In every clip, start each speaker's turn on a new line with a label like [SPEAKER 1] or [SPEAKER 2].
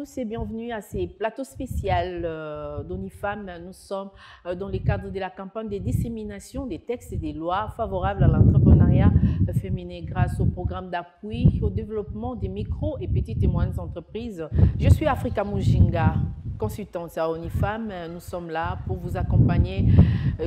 [SPEAKER 1] tous et bienvenue à ces plateaux spéciaux d'ONIFAM. Nous sommes dans le cadre de la campagne de dissémination des textes et des lois favorables à l'entrepreneuriat féminin grâce au programme d'appui au développement des micro et petites et moyennes entreprises. Je suis Africa Mujinga, consultante à ONIFAM. Nous sommes là pour vous accompagner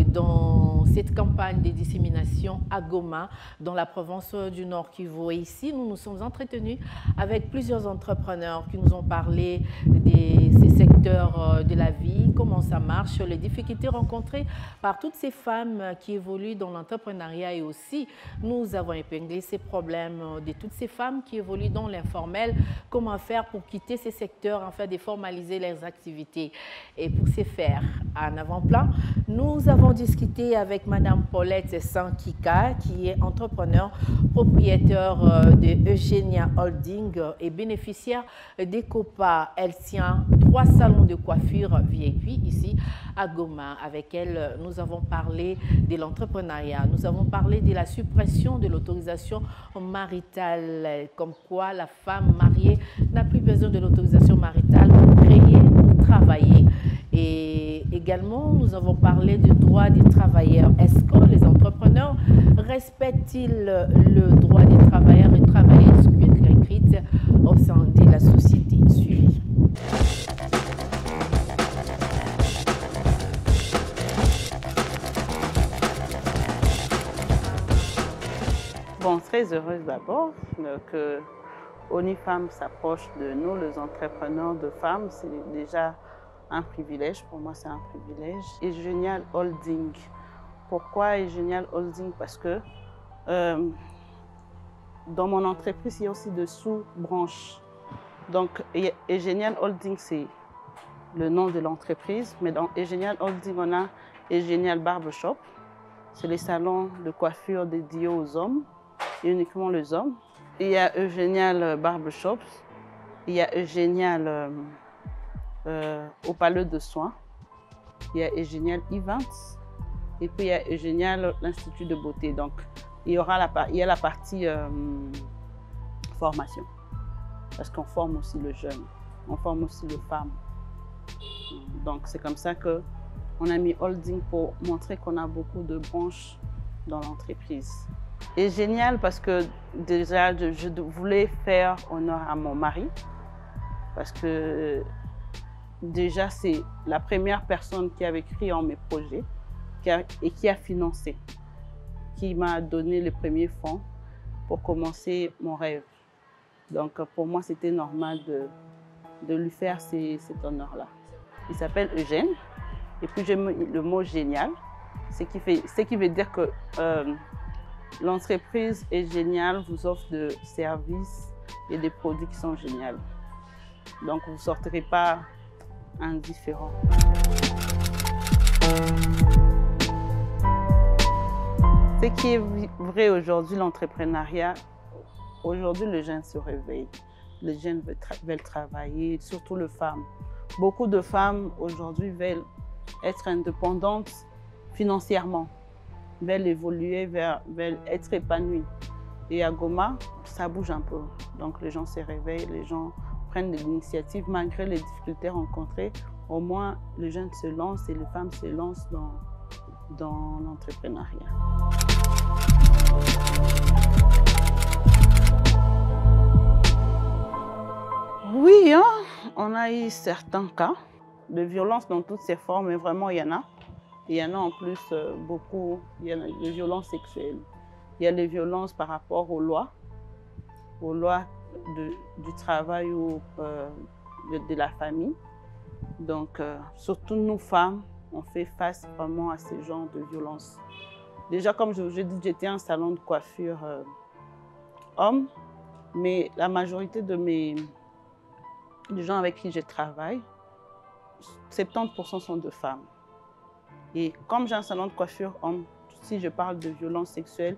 [SPEAKER 1] dans cette campagne de dissémination à Goma, dans la province du Nord Kivu. Et ici, nous nous sommes entretenus avec plusieurs entrepreneurs qui nous ont parlé de ces secteurs de la vie, comment ça marche, les difficultés rencontrées par toutes ces femmes qui évoluent dans l'entrepreneuriat et aussi nous avons épinglé ces problèmes de toutes ces femmes qui évoluent dans l'informel, comment faire pour quitter ces secteurs afin de formaliser leurs activités. Et pour ce faire, en avant-plan, nous avons discuté avec Madame Paulette Sankika, qui est entrepreneur, propriétaire de Eugenia Holding et bénéficiaire d'Ecopa. Elle tient 3 salons de coiffure VIP ici à Goma. Avec elle, nous avons parlé de l'entrepreneuriat, nous avons parlé de la suppression de l'autorisation maritale, comme quoi la femme mariée n'a plus besoin de l'autorisation maritale pour créer ou travailler. Et également, nous avons parlé du droit des travailleurs. Est-ce que les entrepreneurs respectent-ils le droit des travailleurs et travailleuses écrites au sein de la société? Suivi.
[SPEAKER 2] Bon, très heureuse d'abord que ONIFAM s'approche de nous, les entrepreneurs de femmes. C'est déjà un privilège, pour moi c'est un privilège. Et Génial Holding. Pourquoi Génial Holding? Parce que dans mon entreprise, il y a aussi de sous-branches. Donc, Génial Holding, c'est le nom de l'entreprise. Mais dans Génial Holding, on a Génial Barbershop. C'est les salons de coiffure dédiés aux hommes, et uniquement les hommes. Il y a Génial Barbershop. Il y a Génial au Palais de Soins. Il y a Génial Events. Et puis il y a Génial l'Institut de beauté. Donc, il y a la partie formation. Parce qu'on forme aussi le jeune, on forme aussi les femmes. Donc, c'est comme ça qu'on a mis holding pour montrer qu'on a beaucoup de branches dans l'entreprise. Et génial parce que déjà, je voulais faire honneur à mon mari. Parce que déjà, c'est la première personne qui avait écrit en mes projets et qui a financé, qui m'a donné les premiers fonds pour commencer mon rêve. Donc, pour moi, c'était normal de lui faire cet honneur-là. Il s'appelle Eugène, et puis j'aime le mot génial, ce qui veut dire que l'entreprise est géniale, vous offre des services et des produits qui sont géniaux. Donc, vous ne sortirez pas indifférent. Ce qui est vrai aujourd'hui, l'entrepreneuriat, aujourd'hui, les jeunes se réveillent. Les jeunes veulent travailler, surtout les femmes. Beaucoup de femmes aujourd'hui veulent être indépendantes financièrement, veulent évoluer, veulent être épanouies. Et à Goma, ça bouge un peu. Donc les gens se réveillent, les gens prennent de l'initiative malgré les difficultés rencontrées. Au moins, les jeunes se lancent et les femmes se lancent dans l'entrepreneuriat. Oui, hein, on a eu certains cas de violence dans toutes ses formes, mais vraiment il y en a. Il y en a en plus beaucoup, il y a les violences sexuelles. Il y a les violences par rapport aux lois du travail ou de la famille. Donc, surtout nous femmes, on fait face vraiment à ce genre de violences. Déjà, comme je vous ai dit, j'étais un salon de coiffure homme, mais la majorité des gens avec qui je travaille, 70% sont de femmes. Et comme j'ai un salon de coiffure homme, si je parle de violences sexuelles,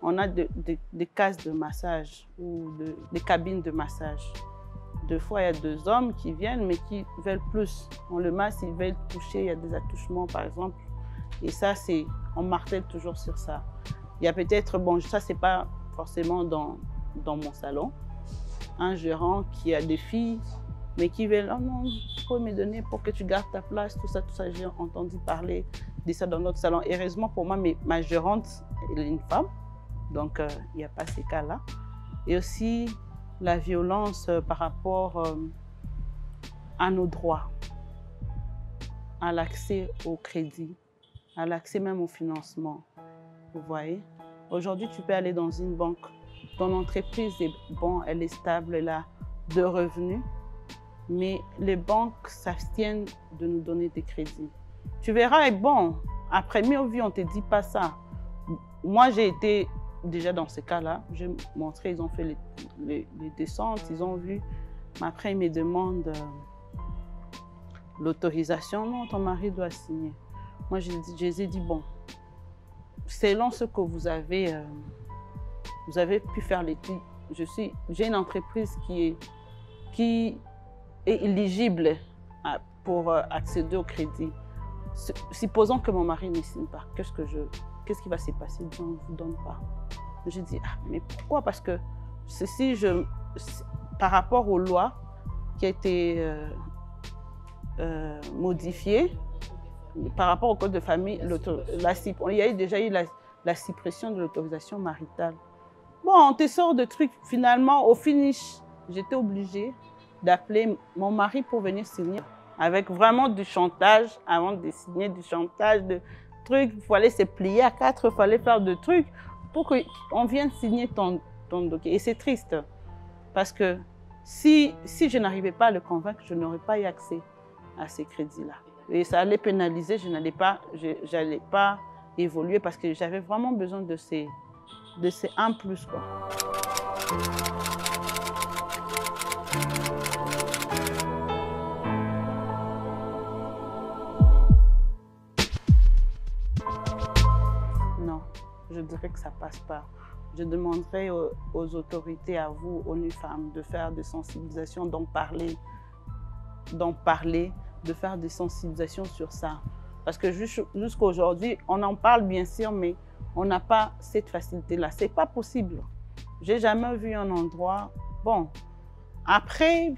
[SPEAKER 2] on a des cases de massage ou des cabines de massage. Deux fois, il y a 2 hommes qui viennent, mais qui veulent plus. On le masse, ils veulent toucher, il y a des attouchements, par exemple. Et ça, on martèle toujours sur ça. Il y a peut-être, bon, ça, c'est pas forcément dans mon salon, un gérant qui a des filles mais qui veulent, oh non, il faut me donner pour que tu gardes ta place, tout ça, tout ça. J'ai entendu parler de ça dans notre salon. Heureusement pour moi, ma gérante, elle est une femme, donc il n'y a pas ces cas-là. Et aussi la violence par rapport à nos droits, à l'accès au crédit, à l'accès même au financement. Vous voyez, aujourd'hui, tu peux aller dans une banque, ton entreprise est bon, elle est stable, elle a de revenus, mais les banques s'abstiennent de nous donner des crédits. Tu verras, et bon, après mieux vu, on ne te dit pas ça. Moi, j'ai été déjà dans ce cas-là, j'ai montré, ils ont fait les descentes, ils ont vu, mais après, ils me demandent l'autorisation. Non, ton mari doit signer. Moi, je les ai dit, bon, selon ce que vous avez pu faire l'étude, j'ai une entreprise qui est éligible pour accéder au crédit. Supposons que mon mari ne signe pas, qu'est-ce qui va se passer? On ne vous donne pas. J'ai dit, ah, mais pourquoi? Parce que par rapport aux lois qui ont été modifiées, par rapport au code de famille, il y a déjà eu la suppression de l'autorisation maritale. Bon, on te sort de trucs. Finalement, au finish, j'étais obligée d'appeler mon mari pour venir signer. Avec vraiment du chantage, avant de signer, du chantage, de trucs. Il fallait se plier à quatre, il fallait faire de trucs pour qu'on vienne signer ton dossier. Et c'est triste, parce que si je n'arrivais pas à le convaincre, je n'aurais pas eu accès à ces crédits-là. Et ça allait pénaliser, je n'allais pas évoluer parce que j'avais vraiment besoin de ces 1+, quoi. Non, je dirais que ça passe pas. Je demanderais aux autorités, à vous, ONU Femmes, de faire des sensibilisations, d'en parler, de faire des sensibilisations sur ça. Parce que jusqu'à aujourd'hui, on en parle bien sûr, mais on n'a pas cette facilité-là. Ce n'est pas possible. Je n'ai jamais vu un endroit... Bon, après...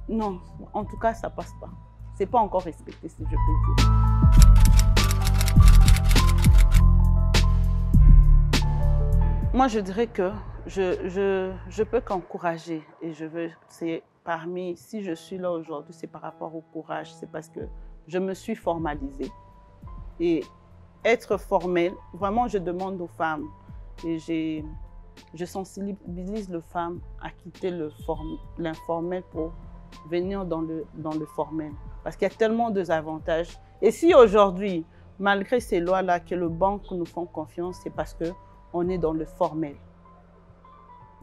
[SPEAKER 2] Non, en tout cas, ça ne passe pas. Ce n'est pas encore respecté, si je peux dire. Moi, je dirais que je peux qu'encourager et c'est parmi, si je suis là aujourd'hui, c'est par rapport au courage, c'est parce que je me suis formalisée. Et être formelle, vraiment, je demande aux femmes et je sensibilise les femmes à quitter l'informel pour venir dans le formel. Parce qu'il y a tellement d'avantages. Et si aujourd'hui, malgré ces lois-là, que les banques nous font confiance, c'est parce qu'on est dans le formel.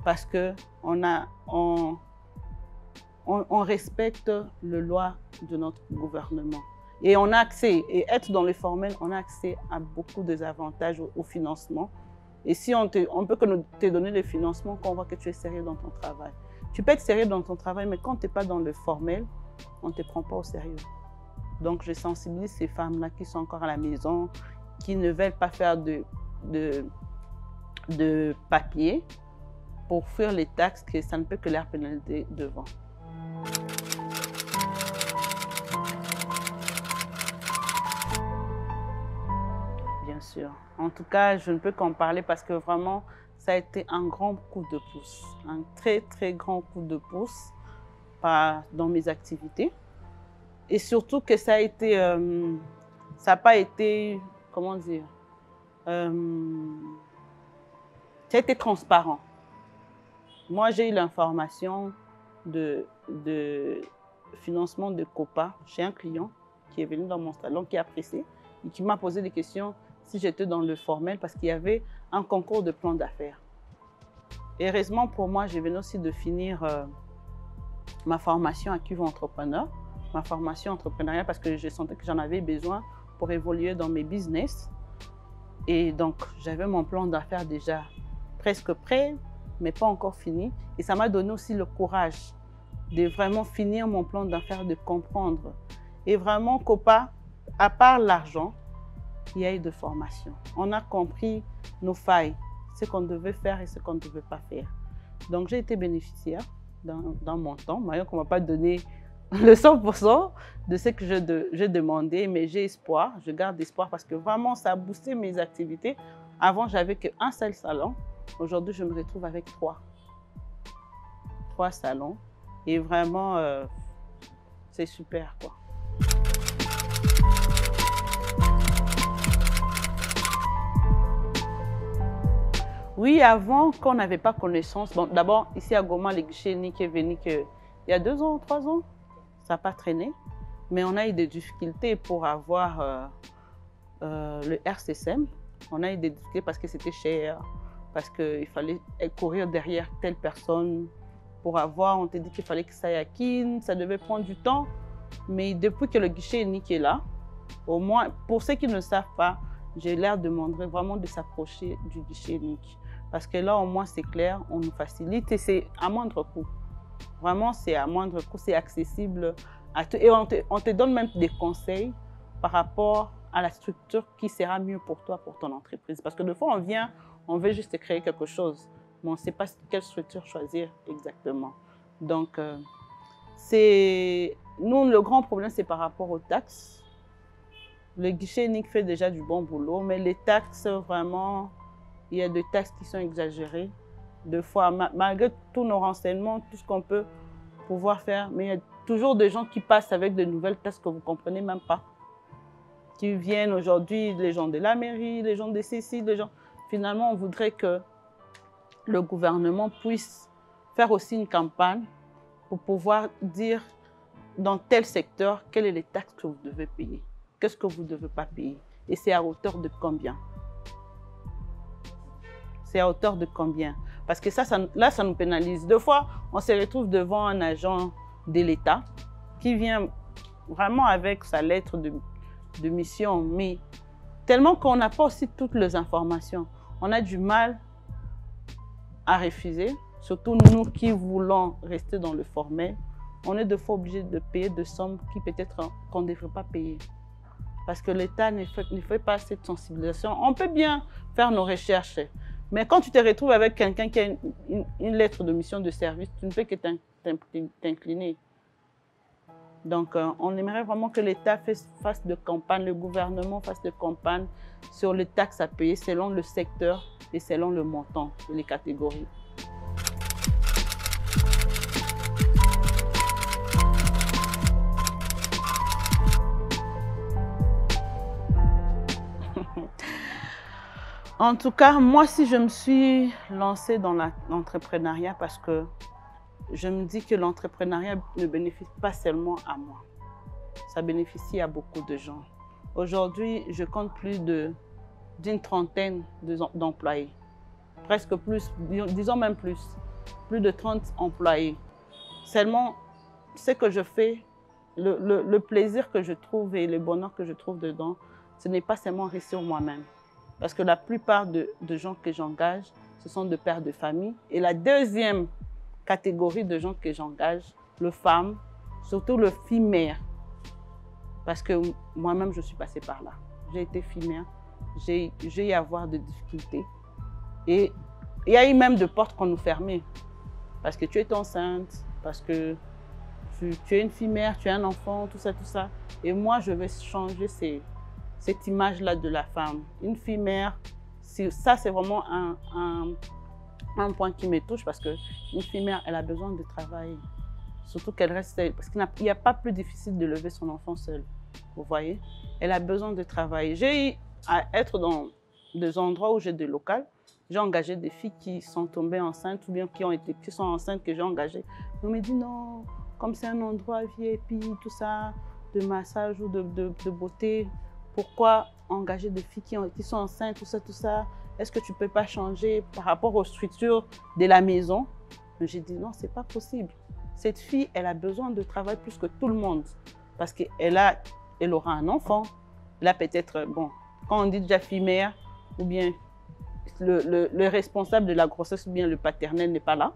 [SPEAKER 2] Parce qu'on respecte les lois de notre gouvernement. Et on a accès, et être dans le formel, on a accès à beaucoup d'avantages au financement. Et si on peut que nous te donner le financement, qu'on voit que tu es sérieux dans ton travail. Tu peux être sérieux dans ton travail, mais quand tu n'es pas dans le formel, on ne te prend pas au sérieux. Donc, je sensibilise ces femmes-là qui sont encore à la maison, qui ne veulent pas faire de papier pour fuir les taxes, que ça ne peut que leur pénaliser devant. Bien sûr. En tout cas, je ne peux qu'en parler parce que vraiment, ça a été un grand coup de pouce, un très, très grand coup de pouce dans mes activités. Et surtout que ça n'a pas été, comment dire, ça a été transparent. Moi, j'ai eu l'information de financement de COPA chez un client qui est venu dans mon salon, qui a apprécié et qui m'a posé des questions si j'étais dans le formel parce qu'il y avait un concours de plan d'affaires. Heureusement pour moi, je venais aussi de finir ma formation à Cuve Entrepreneur, ma formation entrepreneuriale parce que je sentais que j'en avais besoin pour évoluer dans mes business. Et donc, j'avais mon plan d'affaires déjà presque prêt, mais pas encore fini. Et ça m'a donné aussi le courage de vraiment finir mon plan d'affaires, de comprendre. Et vraiment, COPA, à part l'argent, il y a eu de formation. On a compris nos failles, ce qu'on devait faire et ce qu'on ne devait pas faire. Donc, j'ai été bénéficiaire dans mon temps. Malgré qu'on ne m'a pas donné le 100% de ce que j'ai demandé, mais j'ai espoir, je garde espoir parce que vraiment, ça a boosté mes activités. Avant, j'avais qu'un seul salon. Aujourd'hui, je me retrouve avec 3 salons. Et vraiment, c'est super, quoi. Oui, avant, quand on n'avait pas connaissance, bon, d'abord, ici à Goma, le guichet unique est venu il y a 2 ans, 3 ans, ça n'a pas traîné. Mais on a eu des difficultés pour avoir le RCSM. On a eu des difficultés parce que c'était cher, parce qu'il fallait courir derrière telle personne pour avoir. On t'a dit qu'il fallait que ça aille à Kin, ça devait prendre du temps. Mais depuis que le guichet unique est là, au moins, pour ceux qui ne savent pas, j'ai l'air de montrer vraiment de s'approcher du guichet unique. Parce que là, au moins, c'est clair, on nous facilite et c'est à moindre coût. Vraiment, c'est à moindre coût, c'est accessible à tout. Et on te donne même des conseils par rapport à la structure qui sera mieux pour toi, pour ton entreprise. Parce que des fois, on vient, on veut juste créer quelque chose, mais on ne sait pas quelle structure choisir exactement. Donc, nous, le grand problème, c'est par rapport aux taxes. Le guichet unique fait déjà du bon boulot, mais les taxes, vraiment, il y a des taxes qui sont exagérées. Des fois, malgré tous nos renseignements, tout ce qu'on peut pouvoir faire, mais il y a toujours des gens qui passent avec de nouvelles taxes que vous ne comprenez même pas. Qui viennent aujourd'hui, les gens de la mairie, les gens de CECI, les gens... Finalement, on voudrait que le gouvernement puisse faire aussi une campagne pour pouvoir dire dans tel secteur, quelles sont les taxes que vous devez payer, qu'est-ce que vous ne devez pas payer, et c'est à hauteur de combien. C'est à hauteur de combien? Parce que là, ça nous pénalise. Des fois, on se retrouve devant un agent de l'État qui vient vraiment avec sa lettre de mission, mais tellement qu'on n'a pas aussi toutes les informations. On a du mal à refuser, surtout nous qui voulons rester dans le formel. On est des fois obligé de payer des sommes qui peut-être qu'on ne devrait pas payer. Parce que l'État ne fait pas cette sensibilisation. On peut bien faire nos recherches, mais quand tu te retrouves avec quelqu'un qui a une lettre de mission de service, tu ne fais que t'incliner. Donc, on aimerait vraiment que l'État fasse de campagne, le gouvernement fasse de campagne sur les taxes à payer selon le secteur et selon le montant et les catégories. En tout cas, moi, si je me suis lancée dans l'entrepreneuriat parce que je me dis que l'entrepreneuriat ne bénéficie pas seulement à moi. Ça bénéficie à beaucoup de gens. Aujourd'hui, je compte plus d'une trentaine d'employés. Presque plus, disons même plus. Plus de 30 employés. Seulement, ce que je fais, le plaisir que je trouve et le bonheur que je trouve dedans, ce n'est pas seulement rester moi-même. Parce que la plupart de gens que j'engage, ce sont des pères de famille. Et la deuxième catégorie de gens que j'engage, les femmes, surtout les filles mères. Parce que moi-même, je suis passée par là. J'ai été fille mère, j'ai eu à avoir des difficultés. Et il y a eu même des portes qu'on nous fermait. Parce que tu es enceinte, parce que tu es une fille mère, tu as un enfant, tout ça, tout ça. Et moi, je vais changer cette image-là de la femme. Une fille mère, ça c'est vraiment un point qui me touche parce qu'une fille mère, elle a besoin de travailler. Surtout qu'elle reste seule. Parce qu'il n'y a pas plus difficile de lever son enfant seule. Vous voyez? Elle a besoin de travailler. J'ai eu à être dans des endroits où j'ai des locales. J'ai engagé des filles qui sont tombées enceintes ou bien qui sont enceintes que j'ai engagées. On me dit non, comme c'est un endroit VIP, tout ça, de massage ou de beauté, pourquoi engager des filles qui sont enceintes, tout ça? Est-ce que tu ne peux pas changer par rapport aux structures de la maison? J'ai dit non, ce n'est pas possible. Cette fille, elle a besoin de travail plus que tout le monde. Parce qu'elle aura un enfant. Là, peut-être, bon, quand on dit déjà fille mère, ou bien le responsable de la grossesse, ou bien le paternel n'est pas là.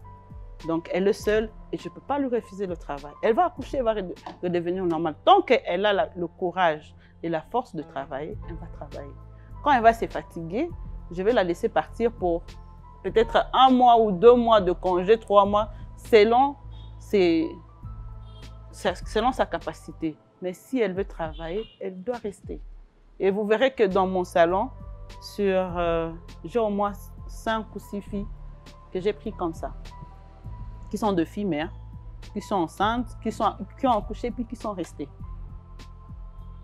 [SPEAKER 2] Donc, elle est seule et je ne peux pas lui refuser le travail. Elle va accoucher, elle va redevenir normale. Tant qu'elle a le courage et la force de travailler, elle va travailler. Quand elle va se fatiguer, je vais la laisser partir pour peut-être 1 mois ou 2 mois de congé, 3 mois, selon c'est selon sa capacité. Mais si elle veut travailler, elle doit rester. Et vous verrez que dans mon salon, j'ai au moins 5 ou 6 filles que j'ai pris comme ça, qui sont de filles mères, qui sont enceintes, qui ont accouché puis qui sont restées.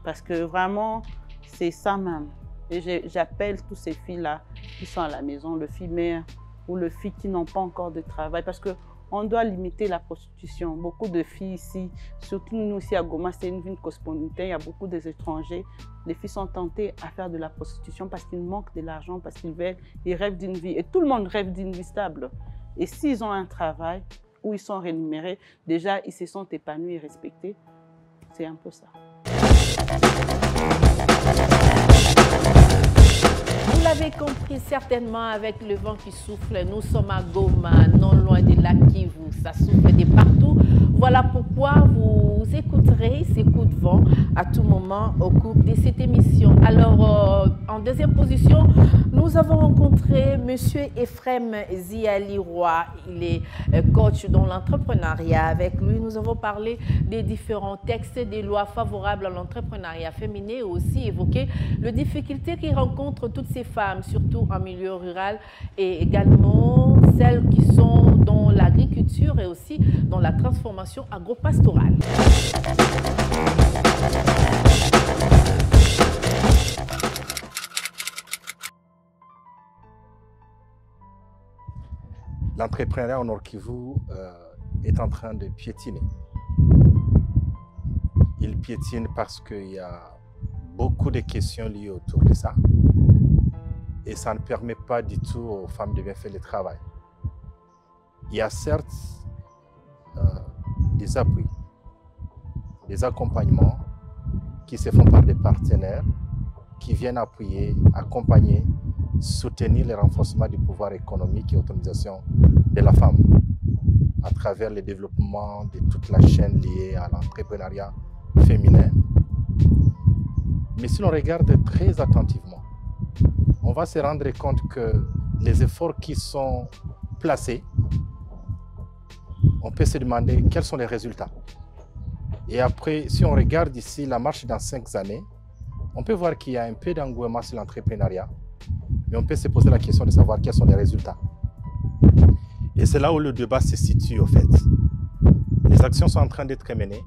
[SPEAKER 2] Parce que vraiment, c'est ça même. Et j'appelle toutes ces filles-là qui sont à la maison, les filles mères ou les filles qui n'ont pas encore de travail. Parce qu'on doit limiter la prostitution. Beaucoup de filles ici, surtout nous ici à Goma, c'est une ville cosmopolitaine, il y a beaucoup d'étrangers. Les filles sont tentées à faire de la prostitution parce qu'ils manquent de l'argent, parce qu'ils rêvent d'une vie. Et tout le monde rêve d'une vie stable. Et s'ils ont un travail où ils sont rémunérés, déjà ils se sont épanouis et respectés. C'est un peu ça.
[SPEAKER 1] Vous l'avez compris certainement avec le vent qui souffle. Nous sommes à Goma, non loin de lac Kivu. Ça souffle de partout. Voilà pourquoi vous écouterez ces coups de vent à tout moment au cours de cette émission. Alors, en deuxième position, nous avons rencontré M. Ephrem Ziali Roy. Il est coach dans l'entrepreneuriat. Avec lui, nous avons parlé des différents textes des lois favorables à l'entrepreneuriat féminin et aussi évoqué les difficultés qui rencontrent toutes ces femmes, surtout en milieu rural, et également celles qui sont dans l'agriculture et aussi dans la transformation agro-pastorale.
[SPEAKER 3] L'entrepreneuriat au Nord Kivu est en train de piétiner. Il piétine parce qu'il y a beaucoup de questions liées autour de ça. Et ça ne permet pas du tout aux femmes de bien faire le travail. Il y a certes des appuis, des accompagnements qui se font par des partenaires qui viennent appuyer, accompagner, soutenir le renforcement du pouvoir économique et autonomisation de la femme à travers le développement de toute la chaîne liée à l'entrepreneuriat féminin. Mais si l'on regarde très attentivement, on va se rendre compte que les efforts qui sont placés, on peut se demander quels sont les résultats. Et après, si on regarde ici la marche dans 5 années, on peut voir qu'il y a un peu d'engouement sur l'entrepreneuriat, mais on peut se poser la question de savoir quels sont les résultats. Et c'est là où le débat se situe au fait. Les actions sont en train d'être menées.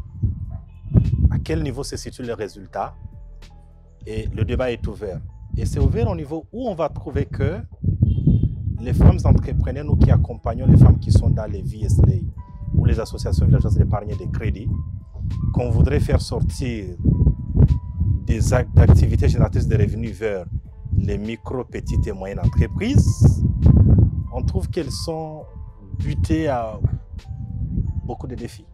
[SPEAKER 3] À quel niveau se situent les résultats? Et le débat est ouvert. Et c'est ouvert au niveau où on va trouver que les femmes entrepreneurs, nous qui accompagnons les femmes qui sont dans les VSLA ou les associations villageoises d'épargne et de crédit, qu'on voudrait faire sortir des activités génératrices de revenus vers les micro, petites et moyennes entreprises, on trouve qu'elles sont butées à beaucoup de défis,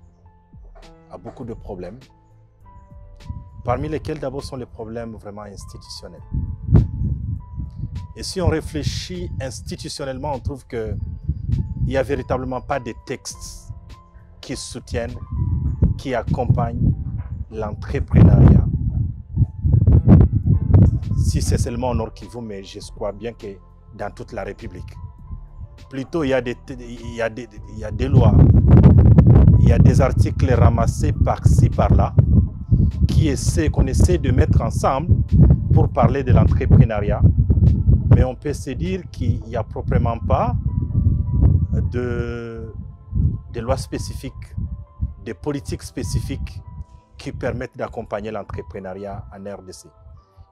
[SPEAKER 3] à beaucoup de problèmes, parmi lesquels d'abord sont les problèmes vraiment institutionnels. Et si on réfléchit institutionnellement, on trouve qu'il n'y a véritablement pas de textes qui soutiennent, qui accompagnent l'entrepreneuriat. Si c'est seulement au Nord Kivu, mais je crois bien que dans toute la République. Plutôt, il y a des lois, il y a des articles ramassés par-ci, par-là, qu'on essaie de mettre ensemble pour parler de l'entrepreneuriat. Mais on peut se dire qu'il n'y a proprement pas de lois spécifiques, de politiques spécifiques qui permettent d'accompagner l'entrepreneuriat en RDC.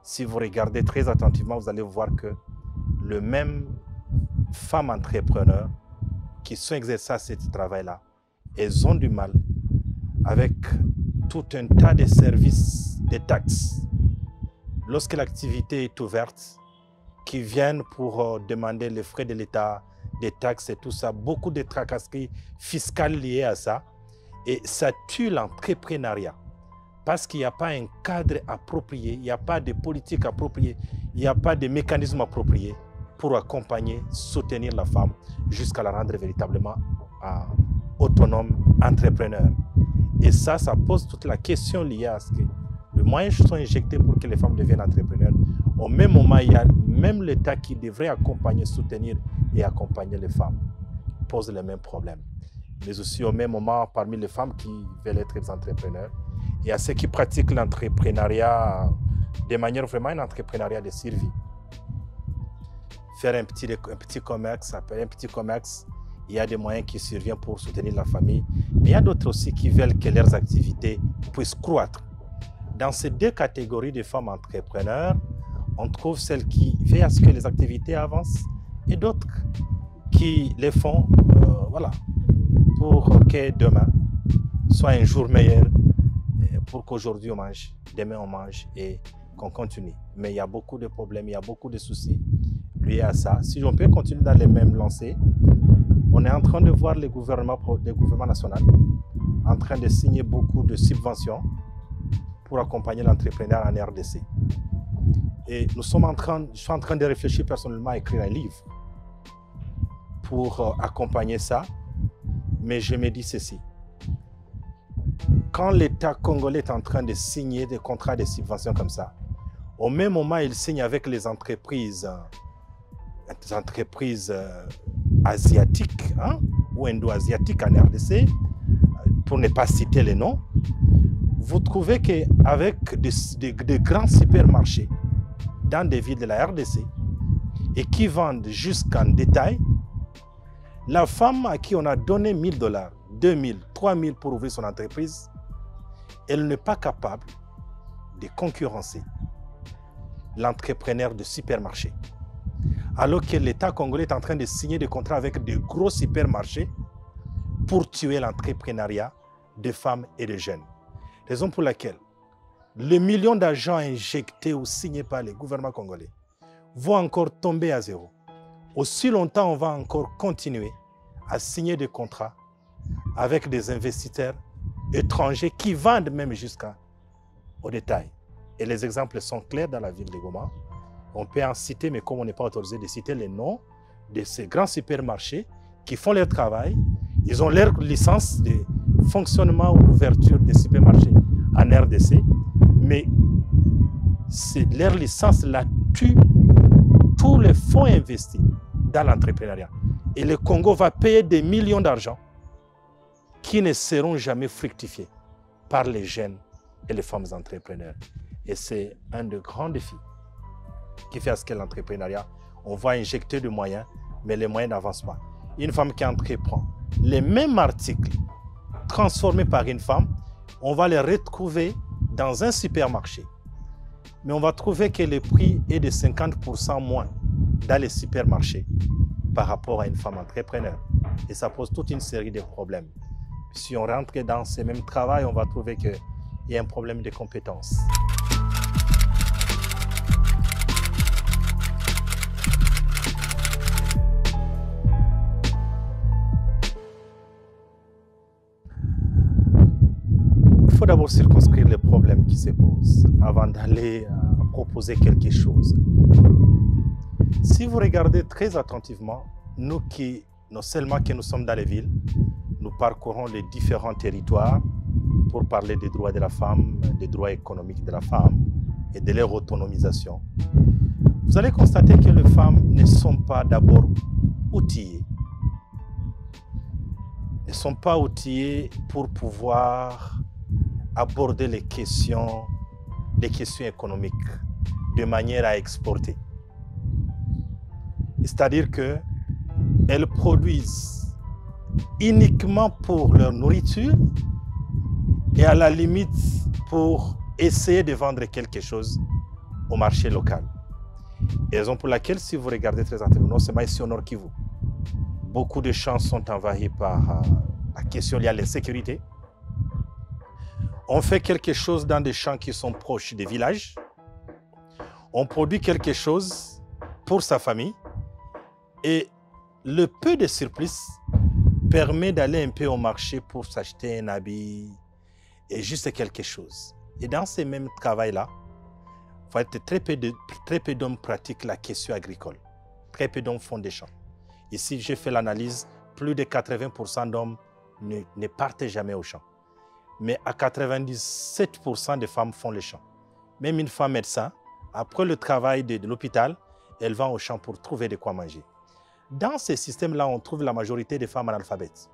[SPEAKER 3] Si vous regardez très attentivement, vous allez voir que les mêmes femmes entrepreneurs qui sont exercées à ce travail-là, elles ont du mal avec tout un tas de services, de taxes. Lorsque l'activité est ouverte, qui viennent pour demander les frais de l'État, des taxes et tout ça, beaucoup de tracasseries fiscales liées à ça. Et ça tue l'entrepreneuriat parce qu'il n'y a pas un cadre approprié, il n'y a pas de politique appropriée, il n'y a pas de mécanisme approprié pour accompagner, soutenir la femme jusqu'à la rendre véritablement autonome, entrepreneur. Et ça pose toute la question liée à ce que les moyens sont injectés pour que les femmes deviennent entrepreneurs. Au même moment, il y a même l'État qui devrait accompagner, soutenir et accompagner les femmes, pose les mêmes problèmes. mais aussi au même moment parmi les femmes qui veulent être des entrepreneurs et à ceux qui pratiquent l'entrepreneuriat de manière vraiment un entrepreneuriat de survie. Faire un petit commerce, il y a des moyens qui surviennent pour soutenir la famille, mais il y a d'autres aussi qui veulent que leurs activités puissent croître. Dans ces deux catégories de femmes entrepreneurs, on trouve celles qui veillent à ce que les activités avancent et d'autres qui les font voilà, pour que demain soit un jour meilleur, pour qu'aujourd'hui on mange, demain on mange et qu'on continue. Mais il y a beaucoup de problèmes, il y a beaucoup de soucis liés à ça. Si on peut continuer dans les mêmes lancées, on est en train de voir le gouvernement national en train de signer beaucoup de subventions pour accompagner l'entrepreneur en RDC. Et je suis en train de réfléchir personnellement à écrire un livre pour accompagner ça. Mais je me dis ceci. Quand l'État congolais est en train de signer des contrats de subvention comme ça, au même moment, il signe avec les entreprises asiatiques ou indo-asiatiques en RDC, pour ne pas citer les noms, vous trouvez qu'avec des grands supermarchés dans des villes de la RDC et qui vendent jusqu'en détail, la femme à qui on a donné 1 000 $, 2 000, 3 000 pour ouvrir son entreprise, elle n'est pas capable de concurrencer l'entrepreneur de supermarché. Alors que l'État congolais est en train de signer des contrats avec de gros supermarchés pour tuer l'entrepreneuriat des femmes et des jeunes. Raison pour laquelle les millions d'argent injectés ou signés par le gouvernement congolais vont encore tomber à zéro. Aussi longtemps, on va encore continuer à signer des contrats avec des investisseurs étrangers qui vendent même jusqu'au détail. Et les exemples sont clairs dans la ville de Goma. On peut en citer, mais comme on n'est pas autorisé de citer les noms de ces grands supermarchés qui font leur travail, ils ont leur licence de fonctionnement ou d'ouverture des supermarchés en RDC, mais leur licence là tue tous les fonds investis dans l'entrepreneuriat. Et le Congo va payer des millions d'argent qui ne seront jamais fructifiés par les jeunes et les femmes entrepreneurs. Et c'est un des grands défis qui fait à ce que l'entrepreneuriat, on va injecter des moyens, mais les moyens n'avancent pas. Une femme qui entreprend les mêmes articles transformés par une femme, on va les retrouver dans un supermarché. Mais on va trouver que le prix est de 50% moins dans les supermarchés par rapport à une femme entrepreneur. Et ça pose toute une série de problèmes. Si on rentre dans ce même travail, on va trouver qu'il y a un problème de compétences. Il faut d'abord circonscrire les problèmes qui se posent avant d'aller proposer quelque chose. Si vous regardez très attentivement, nous non seulement que nous sommes dans les villes, nous parcourons les différents territoires pour parler des droits de la femme, des droits économiques de la femme et de leur autonomisation. Vous allez constater que les femmes ne sont pas d'abord outillées. Ne sont pas outillées pour pouvoir aborder les questions économiques de manière à exporter. C'est-à-dire qu'elles produisent uniquement pour leur nourriture et à la limite pour essayer de vendre quelque chose au marché local. Et raison pour laquelle, si vous regardez très attentivement, c'est ici au Nord Kivu, beaucoup de champs sont envahis par la question liée à l'insécurité. On fait quelque chose dans des champs qui sont proches des villages. On produit quelque chose pour sa famille. Et le peu de surplus permet d'aller un peu au marché pour s'acheter un habit et juste quelque chose. Et dans ce même travail-là, très peu d'hommes pratiquent la question agricole. Très peu d'hommes font des champs. Ici, j'ai fait l'analyse, plus de 80% d'hommes ne partent jamais au champ. Mais à 97% de femmes font les champs. Même une femme médecin, après le travail de l'hôpital, elle va au champ pour trouver de quoi manger. Dans ces systèmes-là, on trouve la majorité des femmes analphabètes.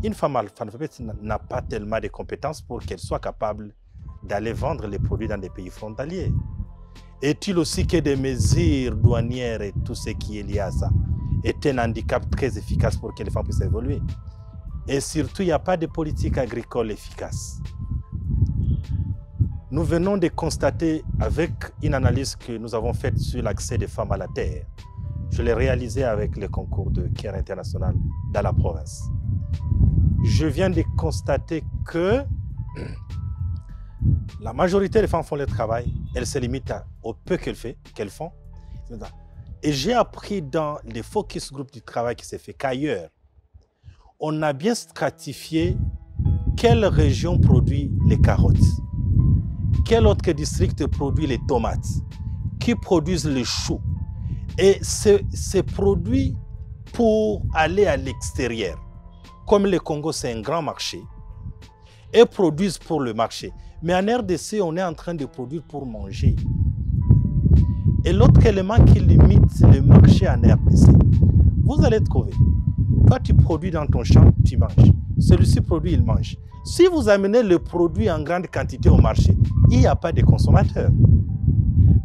[SPEAKER 3] Une femme analphabète n'a pas tellement de compétences pour qu'elle soit capable d'aller vendre les produits dans des pays frontaliers. Est-il aussi que des mesures douanières et tout ce qui est lié à ça est un handicap très efficace pour que les femmes puissent évoluer? Et surtout, il n'y a pas de politique agricole efficace. Nous venons de constater avec une analyse que nous avons faite sur l'accès des femmes à la terre. Je l'ai réalisé avec le concours de Care International dans la province. Je viens de constater que la majorité des femmes font le travail, elles se limitent au peu qu'elles font. Et j'ai appris dans les focus group du travail qui s'est fait qu'ailleurs, on a bien stratifié quelle région produit les carottes, quel autre district produit les tomates, qui produisent les choux. Et ces produits pour aller à l'extérieur, comme le Congo c'est un grand marché, et produisent pour le marché. Mais en RDC, on est en train de produire pour manger. Et l'autre élément qui limite le marché en RDC, vous allez trouver, toi tu produis dans ton champ, tu manges. Celui-ci produit, il mange. Si vous amenez le produit en grande quantité au marché, il n'y a pas de consommateurs.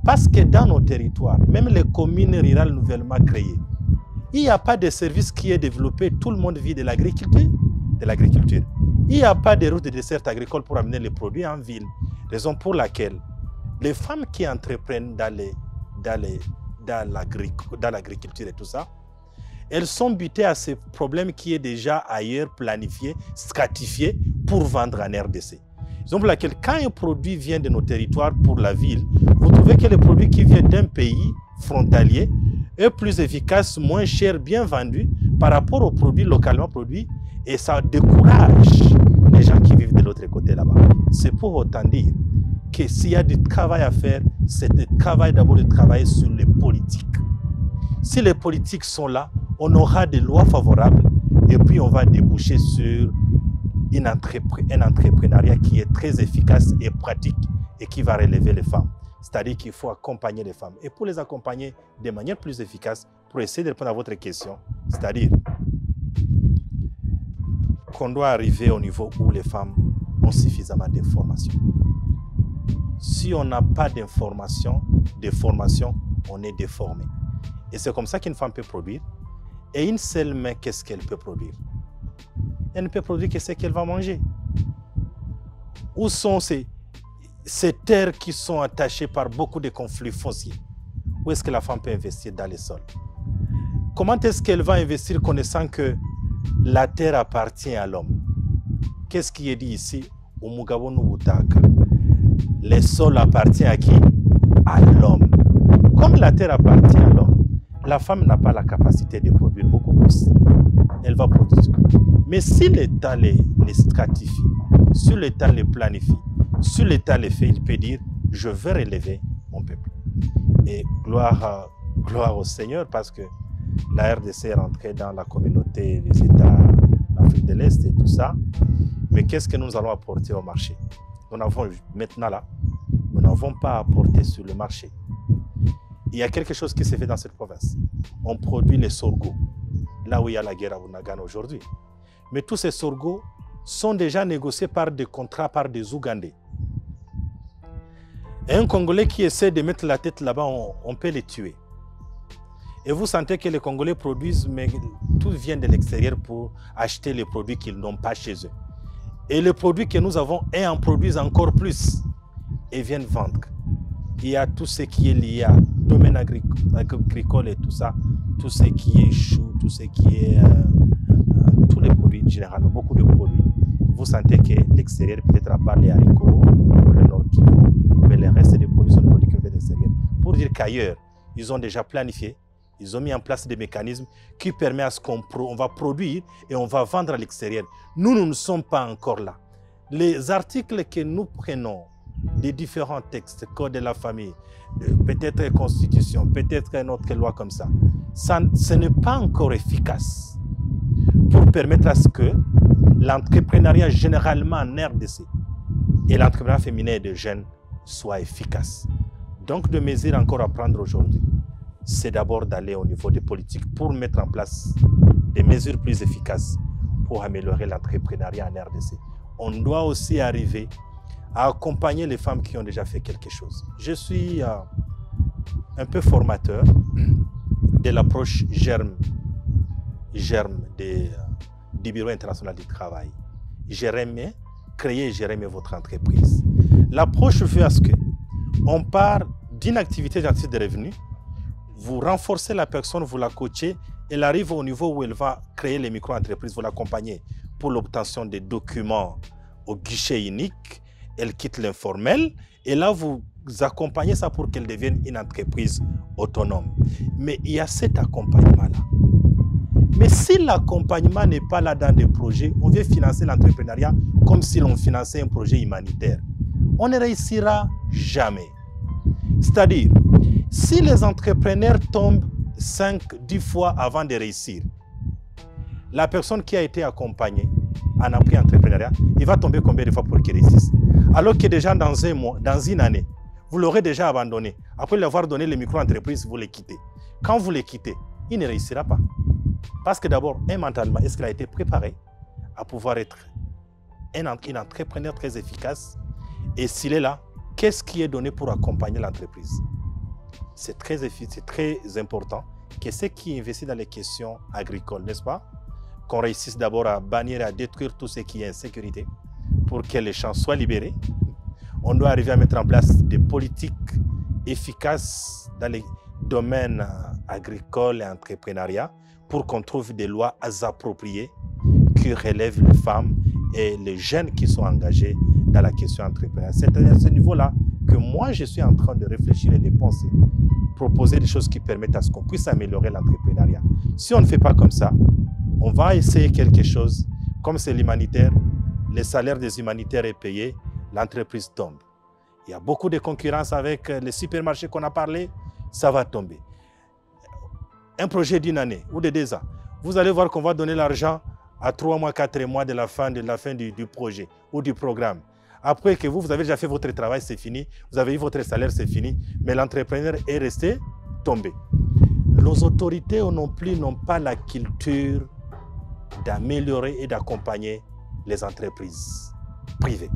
[SPEAKER 3] Parce que dans nos territoires, même les communes rurales nouvellement créées, il n'y a pas de service qui est développé, tout le monde vit de l'agriculture. Il n'y a pas de route de dessert agricole pour amener les produits en ville. Raison pour laquelle les femmes qui entreprennent dans l'agriculture et tout ça, elles sont butées à ce problème qui est déjà ailleurs planifié, stratifié pour vendre en RDC. Raison pour laquelle quand un produit vient de nos territoires pour la ville, vous trouvez que le produit qui vient d'un pays frontalier est plus efficace, moins cher, bien vendu par rapport aux produits localement produits, et ça décourage les gens qui vivent de l'autre côté là-bas. C'est pour autant dire que s'il y a du travail à faire, c'est le travail d'abord de travailler sur les politiques. Si les politiques sont là, on aura des lois favorables et puis on va déboucher sur un entrepreneuriat qui est très efficace et pratique et qui va relever les femmes. C'est-à-dire qu'il faut accompagner les femmes. Et pour les accompagner de manière plus efficace, pour essayer de répondre à votre question, c'est-à-dire qu'on doit arriver au niveau où les femmes ont suffisamment d'informations. Si on n'a pas d'informations, de formation, on est déformé. Et c'est comme ça qu'une femme peut produire. Et une seule main, qu'est-ce qu'elle peut produire? Elle ne peut produire que ce qu'elle va manger. Où sont ces terres qui sont attachées par beaucoup de conflits fonciers? Où est-ce que la femme peut investir dans les sols? Comment est-ce qu'elle va investir connaissant que la terre appartient à l'homme? Qu'est-ce qui est dit ici? Les sols appartiennent à qui? À l'homme. Comme la terre appartient à l'homme, la femme n'a pas la capacité de produire beaucoup plus. Elle va produire. Mais si l'État les stratifie, si l'État les planifie, si l'État les fait, il peut dire « je veux relever mon peuple ». Et gloire au Seigneur, parce que la RDC est rentrée dans la communauté des États d'Afrique de l'Est et tout ça. Mais qu'est-ce que nous allons apporter au marché? Nous n'avons maintenant là, nous n'avons pas apporté sur le marché. Il y a quelque chose qui s'est fait dans cette province. On produit les sorgho, là où il y a la guerre à Bunagana aujourd'hui. Mais tous ces sorgho sont déjà négociés par des contrats par des Ougandais. Et un Congolais qui essaie de mettre la tête là-bas, on peut les tuer. Et vous sentez que les Congolais produisent, mais tout vient de l'extérieur pour acheter les produits qu'ils n'ont pas chez eux. Et les produits que nous avons, eux en produisent encore plus et viennent vendre. Il y a tout ce qui est lié à domaine agricole et tout ça, tout ce qui est chou, tout ce qui est tous les produits généralement, beaucoup de produits. Vous sentez que l'extérieur, peut-être à part les haricots ou le nord Kivu, mais le reste des produits sont des produits qui viennent de l'extérieur. Pour dire qu'ailleurs, ils ont déjà planifié, ils ont mis en place des mécanismes qui permettent à ce qu'on va produire et on va vendre à l'extérieur. Nous ne sommes pas encore là. Les articles que nous prenons des différents textes, code de la famille, peut-être constitution, peut-être une autre loi comme ça, ce n'est pas encore efficace pour permettre à ce que l'entrepreneuriat généralement en RDC et l'entrepreneuriat féminin et de jeunes soit efficace. Donc, de mesures encore à prendre aujourd'hui, c'est d'abord d'aller au niveau des politiques pour mettre en place des mesures plus efficaces pour améliorer l'entrepreneuriat en RDC. On doit aussi arriver à accompagner les femmes qui ont déjà fait quelque chose. Je suis un peu formateur de l'approche germe du Bureau international du travail. Gérer, créer et gérer votre entreprise. L'approche veut à ce qu'on part d'une activité de revenus, vous renforcez la personne, vous la coachez, elle arrive au niveau où elle va créer les micro-entreprises, vous l'accompagnez pour l'obtention des documents au guichet unique, elle quitte l'informel et là vous accompagnez ça pour qu'elle devienne une entreprise autonome. Mais il y a cet accompagnement-là. Mais si l'accompagnement n'est pas là dans des projets, on veut financer l'entrepreneuriat comme si l'on finançait un projet humanitaire. On ne réussira jamais. C'est-à-dire, si les entrepreneurs tombent 5-10 fois avant de réussir, la personne qui a été accompagnée en appui entrepreneuriat, il va tomber combien de fois pour qu'il réussisse? Alors que déjà dans un mois, dans une année, vous l'aurez déjà abandonné. Après lui avoir donné les micro-entreprises, vous les quittez. Quand vous les quittez, il ne réussira pas. Parce que d'abord, mentalement, est-ce qu'il a été préparé à pouvoir être un entrepreneur très efficace? Et s'il est là, qu'est-ce qui est donné pour accompagner l'entreprise? C'est très important que ceux qui investissent dans les questions agricoles, n'est-ce pas, qu'on réussisse d'abord à bannir et à détruire tout ce qui est insécurité pour que les champs soient libérés. On doit arriver à mettre en place des politiques efficaces dans les domaines agricoles et entrepreneuriat pour qu'on trouve des lois appropriées qui relèvent les femmes et les jeunes qui sont engagés dans la question entrepreneuriale. C'est à ce niveau-là que moi, je suis en train de réfléchir et de penser, proposer des choses qui permettent à ce qu'on puisse améliorer l'entrepreneuriat. Si on ne fait pas comme ça, on va essayer quelque chose, comme c'est l'humanitaire, le salaire des humanitaires est payé, l'entreprise tombe. Il y a beaucoup de concurrence avec les supermarchés qu'on a parlé, ça va tomber. Un projet d'une année ou de 2 ans, vous allez voir qu'on va donner l'argent à 3 mois, 4 mois de la fin du projet ou du programme. Après que vous avez déjà fait votre travail, c'est fini, vous avez eu votre salaire, c'est fini, mais l'entrepreneur est resté tombé. Nos autorités non plus n'ont pas la culture d'améliorer et d'accompagner les entreprises privées.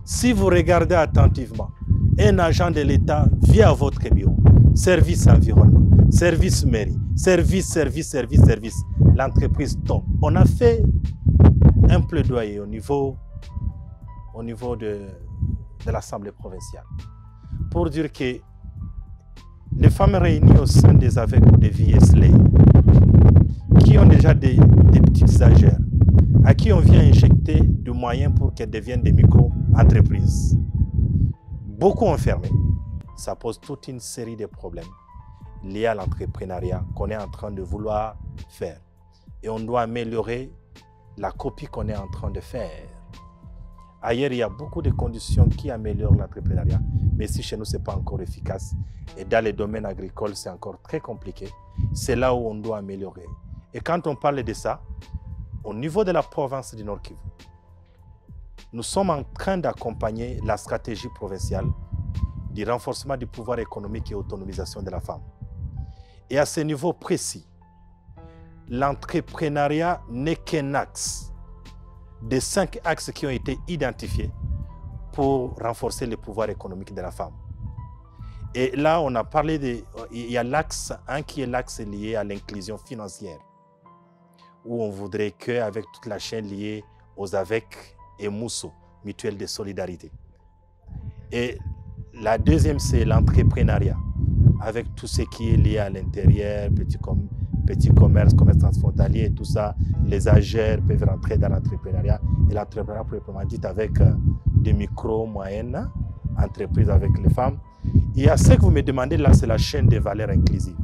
[SPEAKER 3] Si vous regardez attentivement, un agent de l'État vient à votre bureau, service environnement, service mairie, service, l'entreprise tombe. On a fait un plaidoyer au niveau de l'Assemblée provinciale pour dire que les femmes réunies au sein des AVEC ou des VSLA qui ont déjà des petites stagiaires, à qui on vient injecter du moyen pour qu'elles deviennent des micro-entreprises. Beaucoup ont fermé. Ça pose toute une série de problèmes liés à l'entrepreneuriat qu'on est en train de vouloir faire. Et on doit améliorer la copie qu'on est en train de faire. Ailleurs, il y a beaucoup de conditions qui améliorent l'entrepreneuriat, mais si chez nous, ce n'est pas encore efficace. Et dans les domaines agricoles, c'est encore très compliqué. C'est là où on doit améliorer. Et quand on parle de ça, au niveau de la province du Nord Kivu, nous sommes en train d'accompagner la stratégie provinciale du renforcement du pouvoir économique et autonomisation de la femme. Et à ce niveau précis, l'entrepreneuriat n'est qu'un axe des 5 axes qui ont été identifiés pour renforcer le pouvoir économique de la femme. Et là, on a parlé il y a l'axe 1 qui est l'axe lié à l'inclusion financière, où on voudrait qu'avec toute la chaîne liée aux AVEC et Mousso, mutuelle de solidarité. Et la deuxième, c'est l'entrepreneuriat, avec tout ce qui est lié à l'intérieur, petit commerce, commerce transfrontalier et tout ça. Les AGR peuvent rentrer dans l'entrepreneuriat. Et l'entrepreneuriat, proprement dit, avec des micro, moyennes entreprises avec les femmes. Et à ce que vous me demandez là, c'est la chaîne des valeurs inclusives.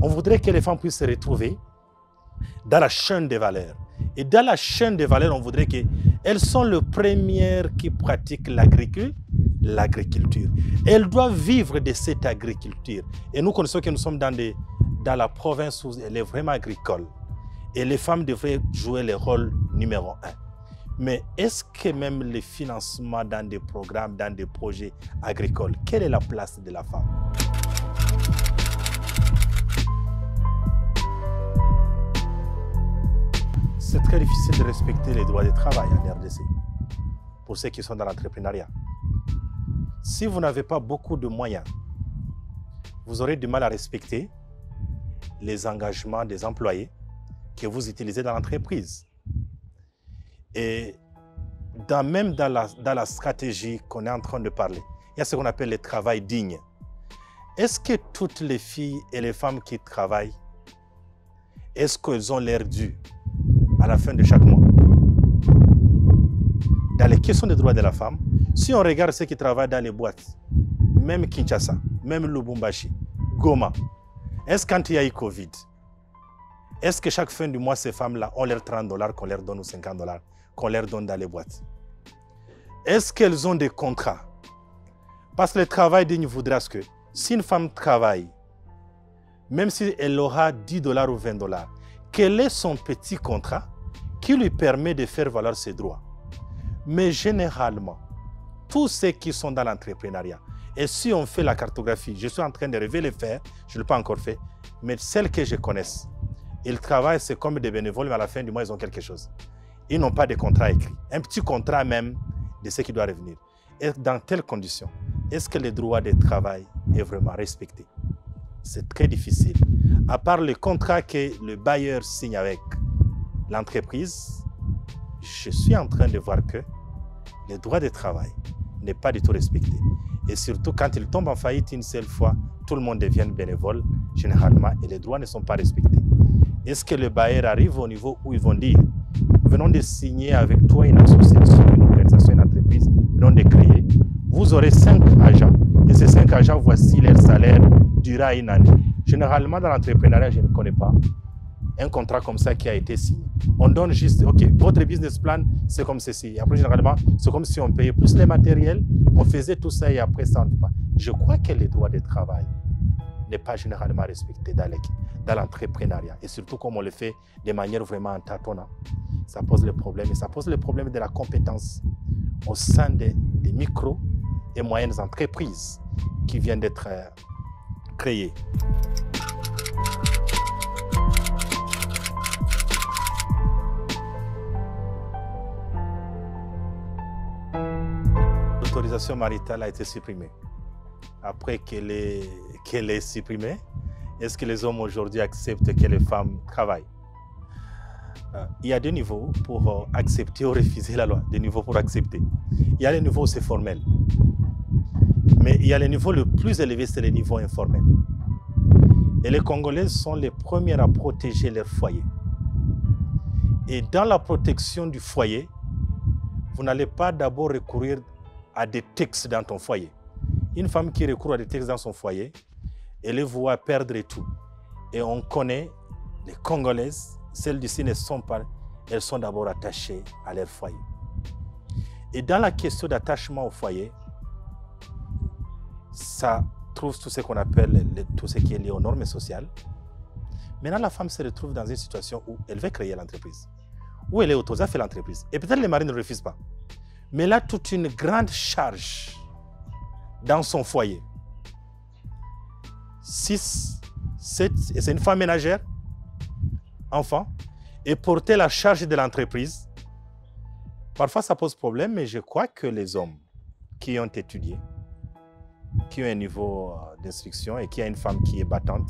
[SPEAKER 3] On voudrait que les femmes puissent se retrouver dans la chaîne des valeurs. Et dans la chaîne des valeurs, on voudrait qu'elles sont les premières qui pratiquent l'agriculture. Elles doivent vivre de cette agriculture. Et nous connaissons que nous sommes dans la province où elle est vraiment agricole. Et les femmes devraient jouer le rôle numéro 1. Mais est-ce que même les financements dans des programmes, dans des projets agricoles, quelle est la place de la femme? C'est très difficile de respecter les droits de travail en RDC pour ceux qui sont dans l'entrepreneuriat. Si vous n'avez pas beaucoup de moyens, vous aurez du mal à respecter les engagements des employés que vous utilisez dans l'entreprise. Et même dans la stratégie qu'on est en train de parler, il y a ce qu'on appelle le travail digne. Est-ce que toutes les filles et les femmes qui travaillent, est-ce qu'elles ont l'air dû à la fin de chaque mois? Dans les questions des droits de la femme, si on regarde ceux qui travaillent dans les boîtes, même Kinshasa, même Lubumbashi, Goma, est-ce quand il y a eu Covid, est-ce que chaque fin du mois, ces femmes-là ont leurs $30 qu'on leur donne ou $50 qu'on leur donne dans les boîtes? Est-ce qu'elles ont des contrats? Parce que le travail digne voudra que si une femme travaille, même si elle aura $10 ou $20, quel est son petit contrat qui lui permet de faire valoir ses droits? Mais généralement, tous ceux qui sont dans l'entrepreneuriat, et si on fait la cartographie, je suis en train de rêver le faire, je ne l'ai pas encore fait, mais celles que je connaisse, ils travaillent, c'est comme des bénévoles, mais à la fin du mois, ils ont quelque chose. Ils n'ont pas de contrat écrit, un petit contrat même de ce qui doit revenir. Et dans telles conditions, est-ce que le droit de travail est vraiment respecté? C'est très difficile. À part le contrat que le bailleur signe avec l'entreprise, je suis en train de voir que le droit de travail n'est pas du tout respecté. Et surtout, quand il tombe en faillite une seule fois, tout le monde devient bénévole, généralement, et les droits ne sont pas respectés. Est-ce que le bailleur arrive au niveau où ils vont dire « Venons de signer avec toi une association, une organisation, une entreprise, venons de créer. Vous aurez 5 agents, et ces 5 agents, voici leur salaire durant une année. » Généralement, dans l'entrepreneuriat, je ne connais pas un contrat comme ça qui a été signé. On donne juste, OK, votre business plan, c'est comme ceci. Et après, généralement, c'est comme si on payait plus les matériels, on faisait tout ça et après ça, on ne fait pas. Je crois que les droits de travail n'est pas généralement respecté dans l'entrepreneuriat. Et surtout, comme on le fait de manière vraiment tâtonnante, ça pose le problème. Et ça pose le problème de la compétence au sein des micro et moyennes entreprises qui viennent d'être créées. L'autorisation maritale a été supprimée. Après qu'elle est supprimée, est-ce que les hommes aujourd'hui acceptent que les femmes travaillent? Il y a 2 niveaux pour accepter ou refuser la loi, 2 niveaux pour accepter. Il y a le niveau où c'est formel, mais il y a le niveau le plus élevé, c'est le niveau informel. Et les Congolais sont les premiers à protéger leur foyer. Et dans la protection du foyer, vous n'allez pas d'abord recourir à des textes dans ton foyer. Une femme qui recourt à des textes dans son foyer, elle les voit perdre tout. Et on connaît les Congolaises, celles d'ici ne sont pas, elles sont d'abord attachées à leur foyer. Et dans la question d'attachement au foyer, ça trouve tout ce qu'on appelle, tout ce qui est lié aux normes sociales. Maintenant, la femme se retrouve dans une situation où elle veut créer l'entreprise, où elle est autorisée à faire l'entreprise. Et peut-être les maris ne refusent pas. Mais là, toute une grande charge dans son foyer. 6, 7, et c'est une femme ménagère, enfant, et porter la charge de l'entreprise. Parfois, ça pose problème, mais je crois que les hommes qui ont étudié, qui ont un niveau d'instruction et qui a une femme qui est battante,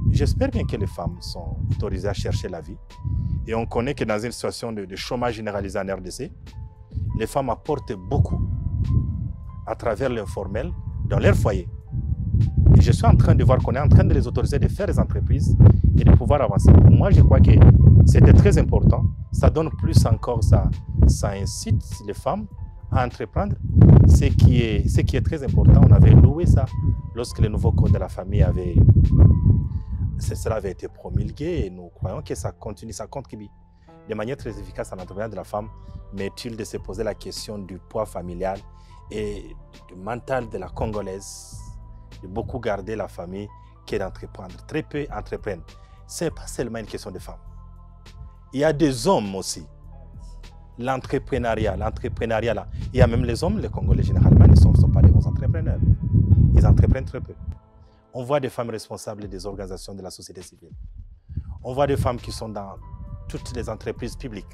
[SPEAKER 3] j'espère bien que les femmes sont autorisées à chercher la vie. Et on connaît que dans une situation de chômage généralisé en RDC, les femmes apportent beaucoup à travers l'informel dans leur foyer. Et je suis en train de voir qu'on est en train de les autoriser de faire des entreprises et de pouvoir avancer. Pour moi, je crois que c'était très important. Ça donne plus encore, ça incite les femmes à entreprendre. Ce qui est très important, on avait loué ça lorsque le nouveau code de la famille cela avait été promulgué et nous croyons que ça continue, ça contribue de manière très efficace à l'entrepreneuriat de la femme, mais est-il de se poser la question du poids familial et du mental de la Congolaise, de beaucoup garder la famille, que d'entreprendre. Très peu entreprennent. Ce n'est pas seulement une question de femmes. Il y a des hommes aussi. L'entrepreneuriat là. Il y a même les hommes, les Congolais généralement ne sont pas des bons entrepreneurs. Ils entreprennent très peu. On voit des femmes responsables des organisations de la société civile. On voit des femmes qui sont dans toutes les entreprises publiques.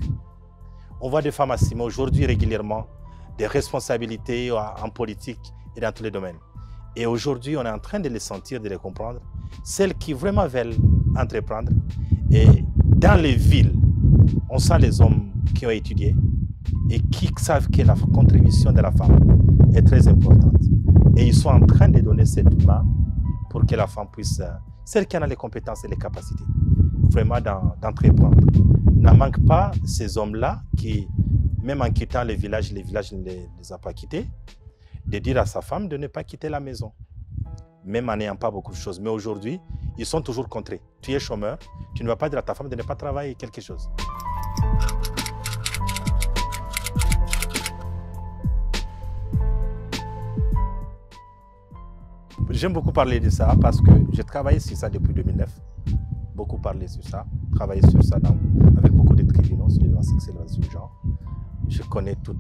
[SPEAKER 3] On voit des femmes assumer aujourd'hui régulièrement des responsabilités en politique et dans tous les domaines. Et aujourd'hui, on est en train de les sentir, de les comprendre. Celles qui vraiment veulent entreprendre. Et dans les villes, on sent les hommes qui ont étudié et qui savent que la contribution de la femme est très importante. Et ils sont en train de donner cette main pour que la femme puisse, celle qui en a les compétences et les capacités, vraiment d'entreprendre. N'en manque pas ces hommes-là qui, même en quittant les villages ne les a pas quittés, de dire à sa femme de ne pas quitter la maison, même en n'ayant pas beaucoup de choses. Mais aujourd'hui, ils sont toujours contrés. Tu es chômeur, tu ne vas pas dire à ta femme de ne pas travailler quelque chose. J'aime beaucoup parler de ça parce que j'ai travaillé sur ça depuis 2009. Beaucoup parlé sur ça, travaillé sur ça avec beaucoup de tribunaux sur les violences sexuelles et sur le genre. Je connais toute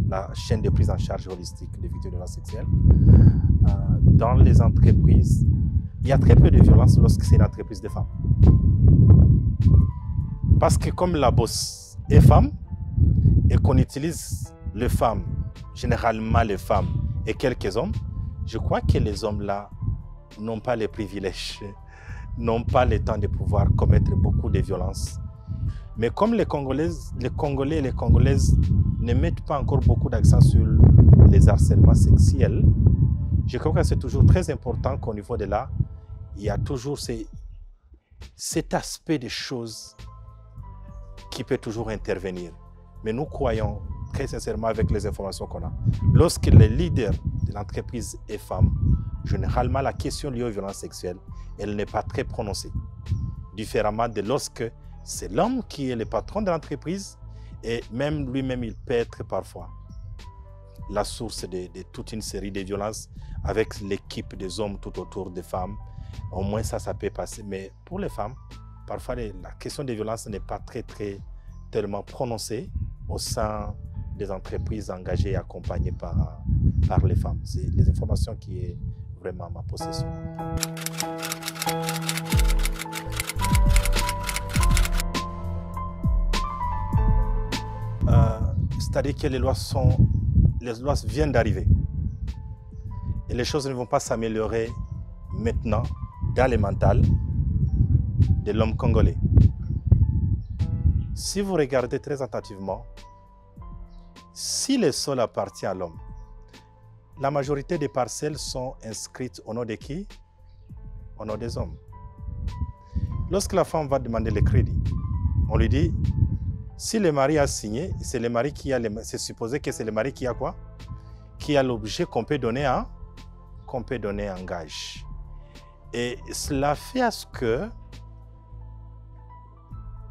[SPEAKER 3] la chaîne de prise en charge holistique des victimes de violences sexuelles. Dans les entreprises, il y a très peu de violence lorsque c'est une entreprise de femmes. Parce que comme la boss est femme et qu'on utilise les femmes, généralement les femmes et quelques hommes, je crois que les hommes-là n'ont pas les privilèges, n'ont pas le temps de pouvoir commettre beaucoup de violences. Mais comme les Congolais et les Congolaises ne mettent pas encore beaucoup d'accent sur les harcèlements sexuels, je crois que c'est toujours très important qu'au niveau de là, il y a toujours cet aspect des choses qui peut toujours intervenir. Mais nous croyons très sincèrement avec les informations qu'on a. Lorsque le leader de l'entreprise est femme, généralement la question liée aux violences sexuelles, elle n'est pas très prononcée. Différemment de lorsque c'est l'homme qui est le patron de l'entreprise et même lui-même il peut être parfois la source de toute une série de violences avec l'équipe des hommes tout autour des femmes. Au moins ça peut passer. Mais pour les femmes, parfois la question des violences n'est pas tellement prononcée au sein des entreprises engagées et accompagnées par les femmes. C'est les informations qui est vraiment ma possession. C'est-à-dire que les lois viennent d'arriver. Et les choses ne vont pas s'améliorer maintenant dans le mental de l'homme congolais. Si vous regardez très attentivement, si le sol appartient à l'homme, la majorité des parcelles sont inscrites au nom de qui? Au nom des hommes. Lorsque la femme va demander le crédit, on lui dit, si le mari a signé, c'est le mari qui a c'est supposé que c'est le mari qui a quoi? Qui a l'objet qu'on peut donner en gage. Et cela fait à ce que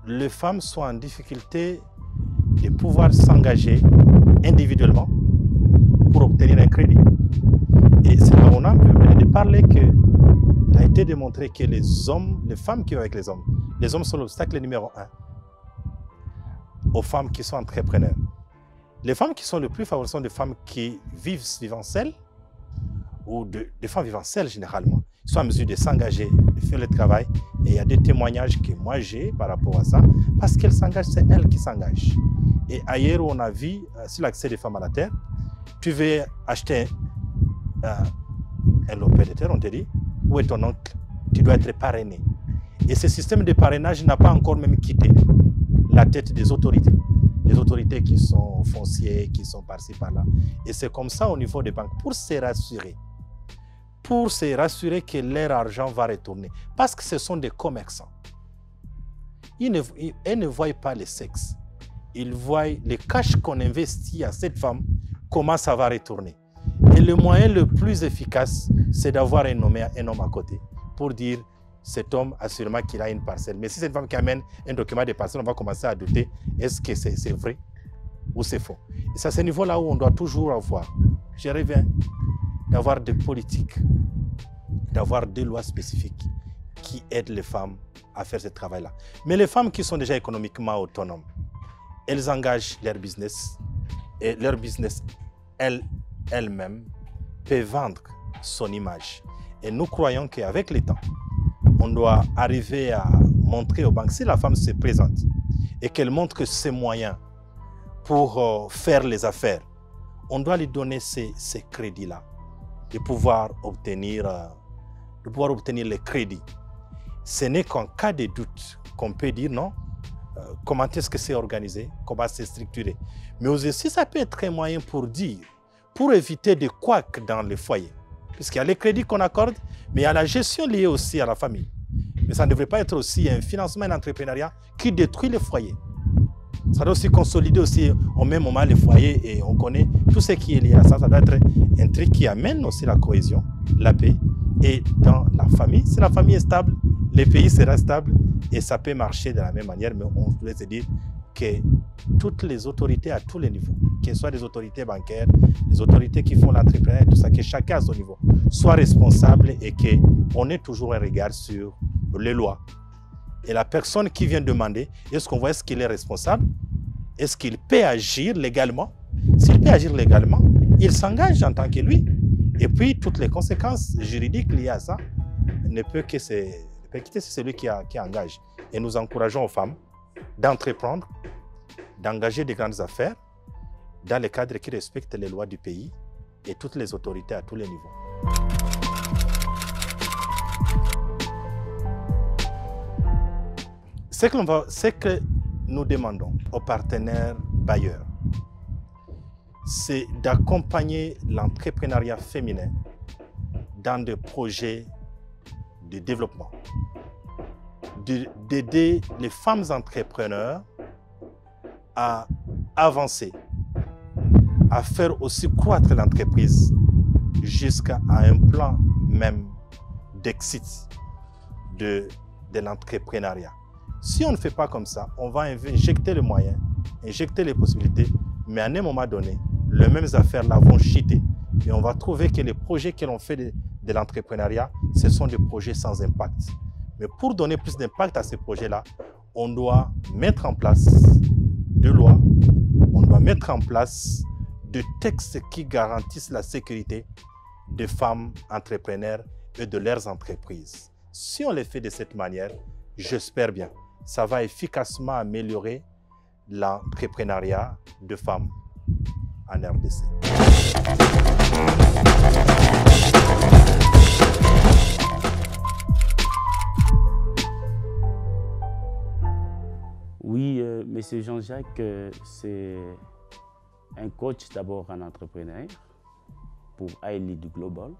[SPEAKER 3] les femmes soient en difficulté de pouvoir s'engager individuellement pour obtenir un crédit. Et c'est là où on a de parler qu'il a été démontré que les femmes qui vivent avec les hommes sont l'obstacle numéro 1 aux femmes qui sont entrepreneurs. Les femmes qui sont le plus favorisées sont des femmes qui vivant seules ou des femmes vivant seules généralement. Ils sont en mesure de s'engager, de faire le travail. Et il y a des témoignages que moi j'ai par rapport à ça, parce qu'elles s'engagent, c'est elles qui s'engagent. Et ailleurs où on a vu, sur l'accès des femmes à la terre, tu veux acheter un lopin de terre, on te dit, où est ton oncle? Tu dois être parrainé. Et ce système de parrainage n'a pas encore même quitté la tête des autorités. Des autorités qui sont foncières, qui sont par-ci, par-là. Et c'est comme ça au niveau des banques, pour se rassurer que leur argent va retourner. Parce que ce sont des commerçants. Ils ne voient pas le sexe. Ils voient le cash qu'on investit à cette femme, comment ça va retourner. Et le moyen le plus efficace, c'est d'avoir un homme à côté pour dire cet homme, assurément qu'il a une parcelle. Mais si c'est une femme qui amène un document de parcelle, on va commencer à douter, est-ce que c'est vrai ou c'est faux? Et c'est à ce niveau-là où on doit toujours avoir, je reviens, d'avoir des politiques, d'avoir des lois spécifiques qui aident les femmes à faire ce travail-là. Mais les femmes qui sont déjà économiquement autonomes, elles engagent leur business et leur business, elles-mêmes, peuvent vendre son image. Et nous croyons qu'avec le temps, on doit arriver à montrer aux banques, si la femme se présente et qu'elle montre ces moyens pour faire les affaires, on doit lui donner ces crédits-là, de pouvoir obtenir les crédits. Ce n'est qu'en cas de doute qu'on peut dire non, comment est-ce que c'est organisé, comment c'est structuré. Mais aussi, ça peut être un moyen pour dire, pour éviter des couacs dans les foyers. Puisqu'il y a les crédits qu'on accorde, mais il y a la gestion liée aussi à la famille. Mais ça ne devrait pas être aussi un financement d'entrepreneuriat qui détruit les foyers. Ça doit aussi consolider aussi au même moment les foyers et on connaît tout ce qui est lié à ça. Ça doit être un truc qui amène aussi la cohésion, la paix. Et dans la famille, si la famille est stable, les pays seront stables et ça peut marcher de la même manière. Mais on doit se dire que toutes les autorités à tous les niveaux, que ce soit des autorités bancaires, des autorités qui font l'entrepreneuriat, tout ça, que chacun à son niveau soit responsable et qu'on ait toujours un regard sur les lois. Et la personne qui vient demander, est-ce qu'on voit, est-ce qu'il est responsable? Est-ce qu'il peut agir légalement? S'il peut agir légalement, il s'engage en tant que lui. Et puis, toutes les conséquences juridiques liées à ça ne peut quitter celui qui engage. Et nous encourageons aux femmes d'entreprendre, d'engager des grandes affaires dans les cadres qui respectent les lois du pays et toutes les autorités à tous les niveaux. Ce que nous demandons aux partenaires bailleurs, c'est d'accompagner l'entrepreneuriat féminin dans des projets de développement, d'aider les femmes entrepreneurs à avancer, à faire aussi croître l'entreprise jusqu'à un plan même d'exit de l'entrepreneuriat. Si on ne fait pas comme ça, on va injecter les moyens, injecter les possibilités, mais à un moment donné, les mêmes affaires-là vont chuter. Et on va trouver que les projets que l'on fait de l'entrepreneuriat, ce sont des projets sans impact. Mais pour donner plus d'impact à ces projets-là, on doit mettre en place des lois, on doit mettre en place des textes qui garantissent la sécurité des femmes entrepreneurs et de leurs entreprises. Si on les fait de cette manière, j'espère bien, ça va efficacement améliorer l'entrepreneuriat de femmes en RDC.
[SPEAKER 4] Oui, Monsieur Jean-Jacques, c'est un coach d'abord en entrepreneur pour iLead Global.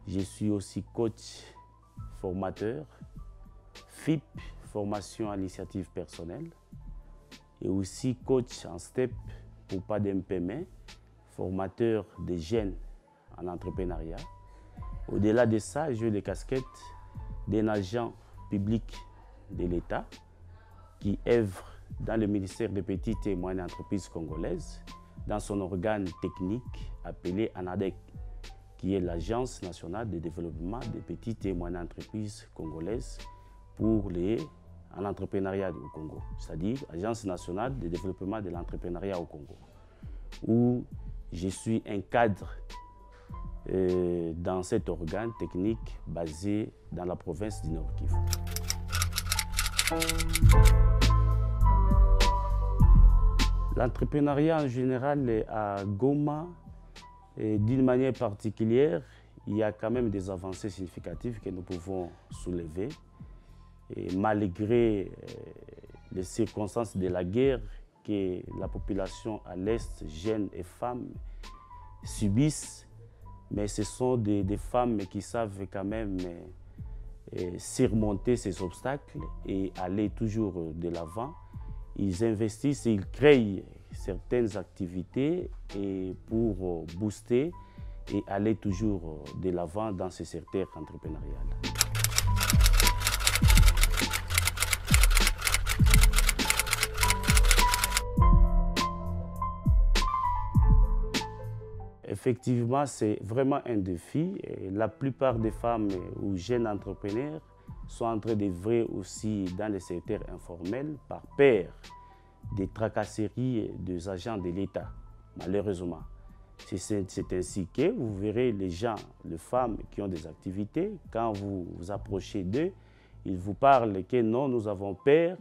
[SPEAKER 4] Je suis aussi coach formateur, FIP, formation à l'initiative personnelle, et aussi coach en STEP pour PADMPM, formateur des jeunes en entrepreneuriat. Au-delà de ça, j'ai les casquettes d'un agent public de l'État qui œuvre dans le ministère des Petites et Moyennes Entreprises congolaises, dans son organe technique appelé ANADEC, qui est l'Agence nationale de développement des petites et moyennes entreprises congolaises pour l'entrepreneuriat au Congo, c'est-à-dire Agence nationale de développement de l'entrepreneuriat au Congo, où je suis un cadre dans cet organe technique basé dans la province du Nord-Kivu. L'entrepreneuriat en général à Goma, d'une manière particulière, il y a quand même des avancées significatives que nous pouvons soulever. Et malgré les circonstances de la guerre que la population à l'Est, jeunes et femmes, subissent, mais ce sont des femmes qui savent quand même surmonter ces obstacles et aller toujours de l'avant. Ils investissent et ils créent certaines activités et pour booster et aller toujours de l'avant dans ce secteur entrepreneurial. Effectivement, c'est vraiment un défi. La plupart des femmes ou jeunes entrepreneurs sont en train d'œuvrer aussi dans le secteur informel par peur des tracasseries des agents de l'État, malheureusement. C'est ainsi que vous verrez les gens, les femmes qui ont des activités, quand vous vous approchez d'eux, ils vous parlent que non, nous avons peur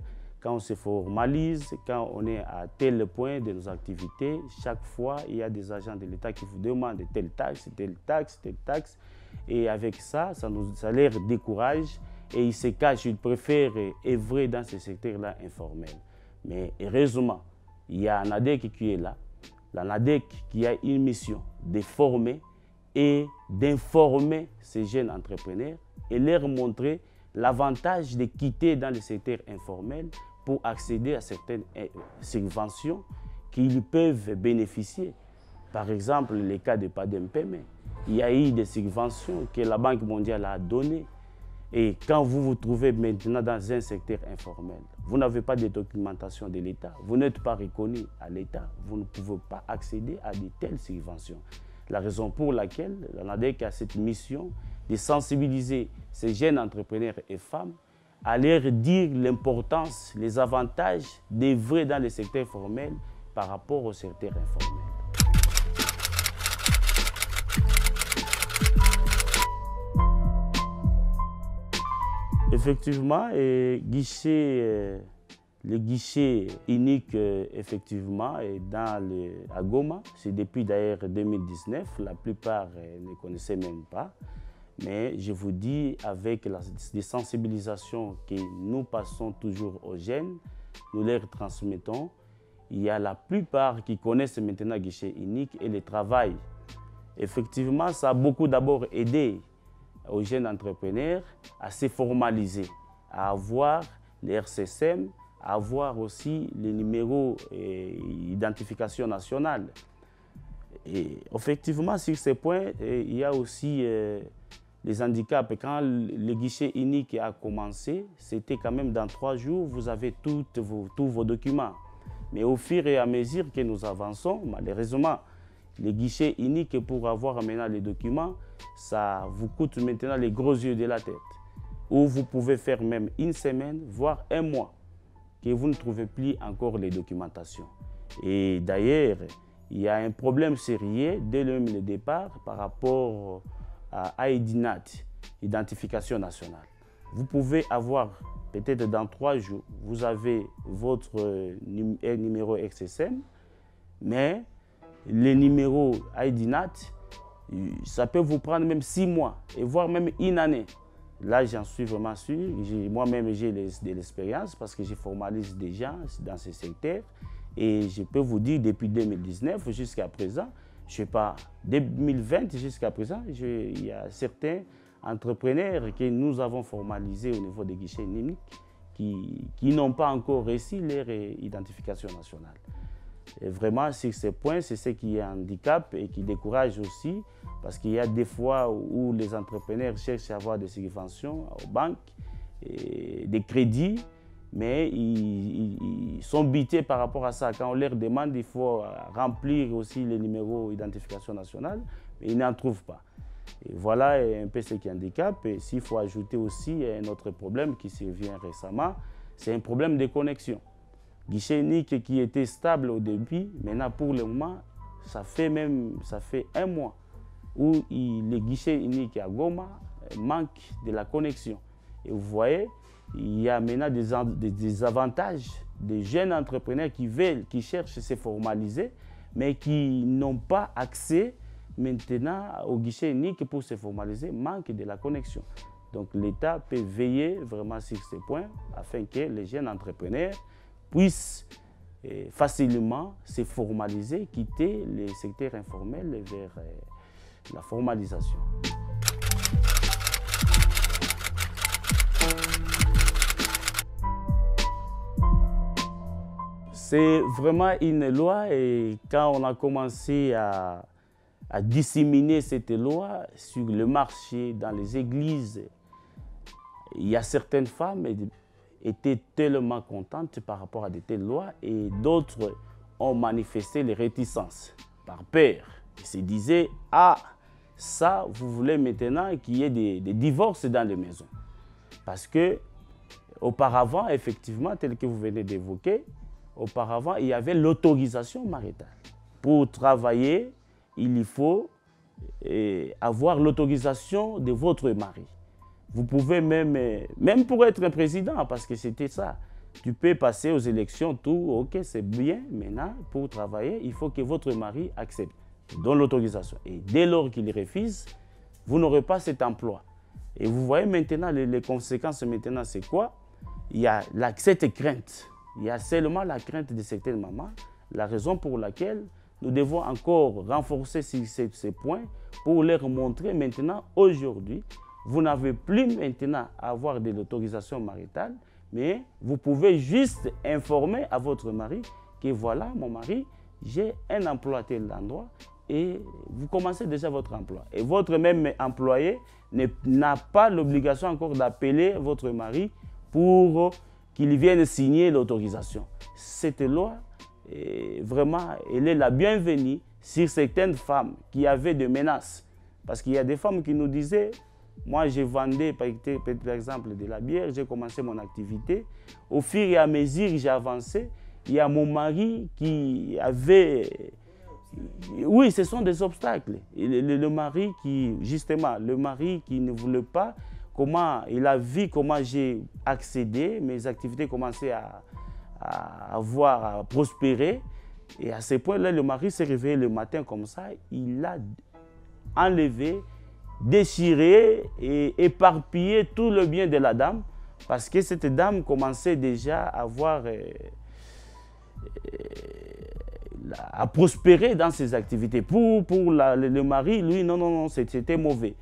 [SPEAKER 4] quand on se formalise, quand on est à tel point de nos activités, chaque fois, il y a des agents de l'État qui vous demandent telle taxe, telle taxe, telle taxe. Et avec ça, ça les décourage et ils se cachent, ils préfèrent œuvrer dans ce secteur-là informel. Mais heureusement, il y a un ADEC qui est là, la NADEC qui a une mission de former et d'informer ces jeunes entrepreneurs et leur montrer l'avantage de quitter dans le secteur informel pour accéder à certaines subventions qu'ils peuvent bénéficier. Par exemple, le cas de PADEMPM, il y a eu des subventions que la Banque mondiale a données. Et quand vous vous trouvez maintenant dans un secteur informel, vous n'avez pas de documentation de l'État, vous n'êtes pas reconnu à l'État, vous ne pouvez pas accéder à de telles subventions. La raison pour laquelle la NADEC a cette mission de sensibiliser ces jeunes entrepreneurs et femmes à leur dire l'importance, les avantages d'œuvrer dans le secteur formel par rapport au secteur informel. Effectivement, le guichet unique effectivement, est à Goma. C'est depuis d'ailleurs 2019. La plupart ne connaissaient même pas. Mais je vous dis, avec les sensibilisations que nous passons toujours aux jeunes, nous leur transmettons, il y a la plupart qui connaissent maintenant le guichet unique et le travail. Effectivement, ça a beaucoup d'abord aidé aux jeunes entrepreneurs à se formaliser, à avoir les RCSM, à avoir aussi les numéros d'identification nationale. Et effectivement, sur ces points, il y a aussi les handicaps. Quand le guichet unique a commencé, c'était quand même dans 3 jours, vous avez tous vos documents. Mais au fur et à mesure que nous avançons, malheureusement, les guichets uniques pour avoir maintenant les documents, ça vous coûte maintenant les gros yeux de la tête. Ou vous pouvez faire même une semaine, voire un mois, que vous ne trouvez plus encore les documentations. Et d'ailleurs, il y a un problème sérieux dès le départ par rapport à IDNAT, Identification nationale. Vous pouvez avoir, peut-être dans 3 jours, vous avez votre numéro XSM, mais les numéros IDNAT, ça peut vous prendre même 6 mois, et voire même 1 année. Là, j'en suis vraiment sûr. Moi-même, j'ai de l'expérience parce que je formalise des gens dans ce secteur. Et je peux vous dire, depuis 2019 jusqu'à présent, je ne sais pas, 2020 jusqu'à présent, il y a certains entrepreneurs que nous avons formalisés au niveau des guichets uniques qui n'ont pas encore reçu leur identification nationale. Et vraiment, sur ces points, c'est ce qui est un handicap et qui décourage aussi, parce qu'il y a des fois où les entrepreneurs cherchent à avoir des subventions aux banques, et des crédits, mais ils sont butés par rapport à ça. Quand on leur demande, il faut remplir aussi les numéros d'identification nationale, mais ils n'en trouvent pas. Et voilà un peu ce qui handicape. Et s'il faut ajouter aussi un autre problème qui survient récemment, c'est un problème de connexion. Guichet unique qui était stable au début, maintenant pour le moment, ça fait 1 mois où le guichet unique à Goma manque de la connexion. Et vous voyez, il y a maintenant des avantages des jeunes entrepreneurs qui cherchent à se formaliser, mais qui n'ont pas accès maintenant au guichet unique pour se formaliser, manque de la connexion. Donc l'État peut veiller vraiment sur ces points afin que les jeunes entrepreneurs puissent facilement se formaliser, quitter le secteur informel vers la formalisation. C'est vraiment une loi et quand on a commencé à disséminer cette loi sur le marché, dans les églises, il y a certaines femmes étaient tellement contentes par rapport à de telles lois et d'autres ont manifesté les réticences par peur. Ils se disaient, ah, ça, vous voulez maintenant qu'il y ait des divorces dans les maisons. Parce que auparavant, effectivement, tel que vous venez d'évoquer, auparavant, il y avait l'autorisation maritale. Pour travailler, il faut avoir l'autorisation de votre mari. Vous pouvez même pour être un président, parce que c'était ça. tu peux passer aux élections, tout, ok, c'est bien. Maintenant, pour travailler, il faut que votre mari accepte, donne l'autorisation. Et dès lors qu'il refuse, vous n'aurez pas cet emploi. Et vous voyez maintenant, les conséquences maintenant, c'est quoi? Il y a cette crainte. Il y a seulement la crainte de certaines mamans. La raison pour laquelle nous devons encore renforcer ces points pour leur montrer maintenant, aujourd'hui, vous n'avez plus maintenant à avoir de l'autorisation maritale, mais vous pouvez juste informer à votre mari que voilà, mon mari, j'ai un emploi à tel endroit et vous commencez déjà votre emploi. Et votre même employé n'a pas l'obligation encore d'appeler votre mari pour qu'il vienne signer l'autorisation. Cette loi, vraiment, elle est la bienvenue sur certaines femmes qui avaient des menaces. Parce qu'il y a des femmes qui nous disaient, moi je vendais par exemple de la bière, j'ai commencé mon activité. Au fur et à mesure que j'ai avancé, il y a mon mari qui avait... Oui, ce sont des obstacles. Le mari qui, justement, le mari qui ne voulait pas, comment il a vu comment j'ai accédé, mes activités commençaient à prospérer. Et à ce point-là, le mari s'est réveillé le matin comme ça, il a enlevé, déchiré et éparpillé tout le bien de la dame, parce que cette dame commençait déjà à prospérer dans ses activités. Pour le mari, lui, non, c'était mauvais.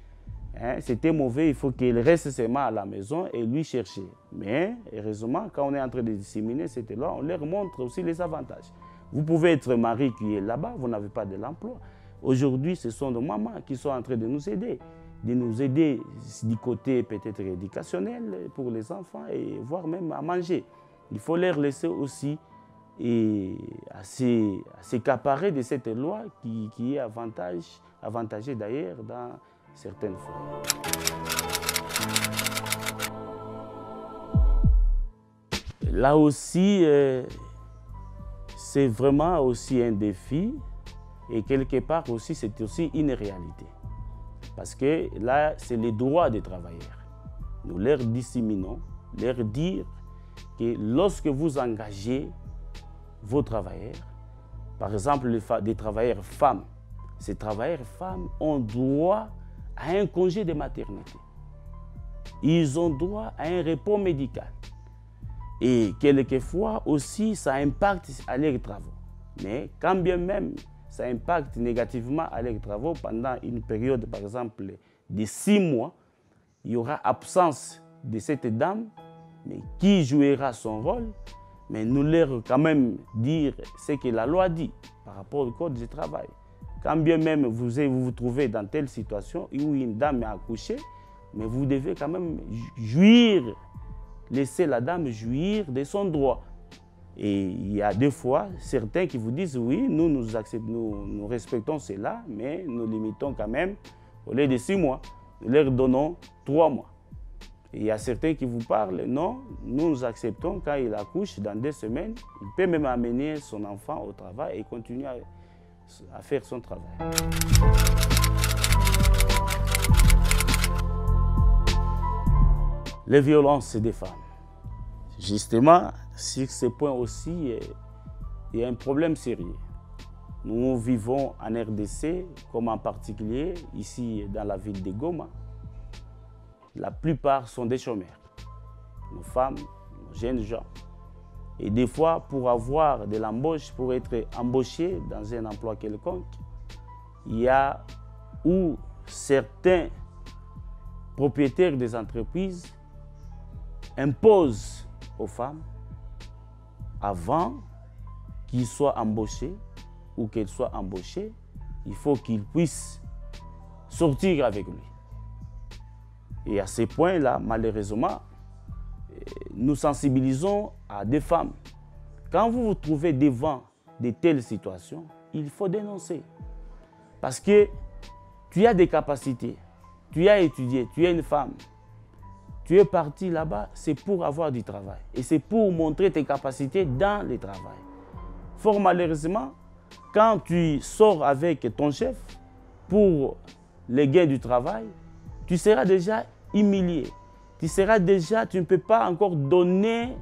[SPEAKER 4] Hein, c'était mauvais, il faut qu'il reste seulement à la maison et lui chercher. Mais, heureusement, quand on est en train de disséminer cette loi, on leur montre aussi les avantages. Vous pouvez être mari qui est là-bas, vous n'avez pas de l'emploi. Aujourd'hui, ce sont nos mamans qui sont en train de nous aider du côté peut-être éducationnel pour les enfants et voire même à manger. Il faut leur laisser aussi à s'accaparer de cette loi qui est avantagée d'ailleurs dans certaines fois. Là aussi, c'est vraiment aussi un défi et quelque part aussi, c'est aussi une réalité. Parce que là, c'est les droits des travailleurs. Nous leur disséminons, leur dire que lorsque vous engagez vos travailleurs, par exemple des travailleurs femmes, ces travailleurs femmes ont droit à un congé de maternité. Ils ont droit à un repos médical. Et quelquefois aussi, ça impacte à leurs travaux. Mais quand bien même ça impacte négativement à leurs travaux pendant une période, par exemple, de 6 mois, il y aura absence de cette dame, mais qui jouera son rôle. Mais nous leur quand même dire ce que la loi dit par rapport au code du travail. Quand bien même vous trouvez dans telle situation où une dame est accouchée, mais vous devez quand même laisser la dame jouir de son droit. Et il y a des fois certains qui vous disent oui, nous respectons cela, mais nous limitons quand même au lieu de 6 mois, nous leur donnons 3 mois. Et il y a certains qui vous parlent, non, nous acceptons quand il accouche dans 2 semaines, il peut même amener son enfant au travail et continuer à faire son travail. Les violences des femmes. Justement, sur ce point aussi, il y a un problème sérieux. Nous vivons en RDC, comme en particulier ici dans la ville de Goma. La plupart sont des chômeurs, nos femmes, nos jeunes gens. Et des fois, pour avoir de l'embauche, pour être embauché dans un emploi quelconque, il y a où certains propriétaires des entreprises imposent aux femmes, avant qu'ils soient embauchés ou qu'elles soient embauchées, il faut qu'ils puissent sortir avec lui. Et à ces points-là, malheureusement, nous sensibilisons à des femmes. Quand vous vous trouvez devant de telles situations, il faut dénoncer. Parce que tu as des capacités, tu as étudié, tu es une femme. Tu es parti là-bas, c'est pour avoir du travail. Et c'est pour montrer tes capacités dans le travail. Fort malheureusement, quand tu sors avec ton chef pour les gains du travail, tu seras déjà humilié. Tu ne peux pas encore donner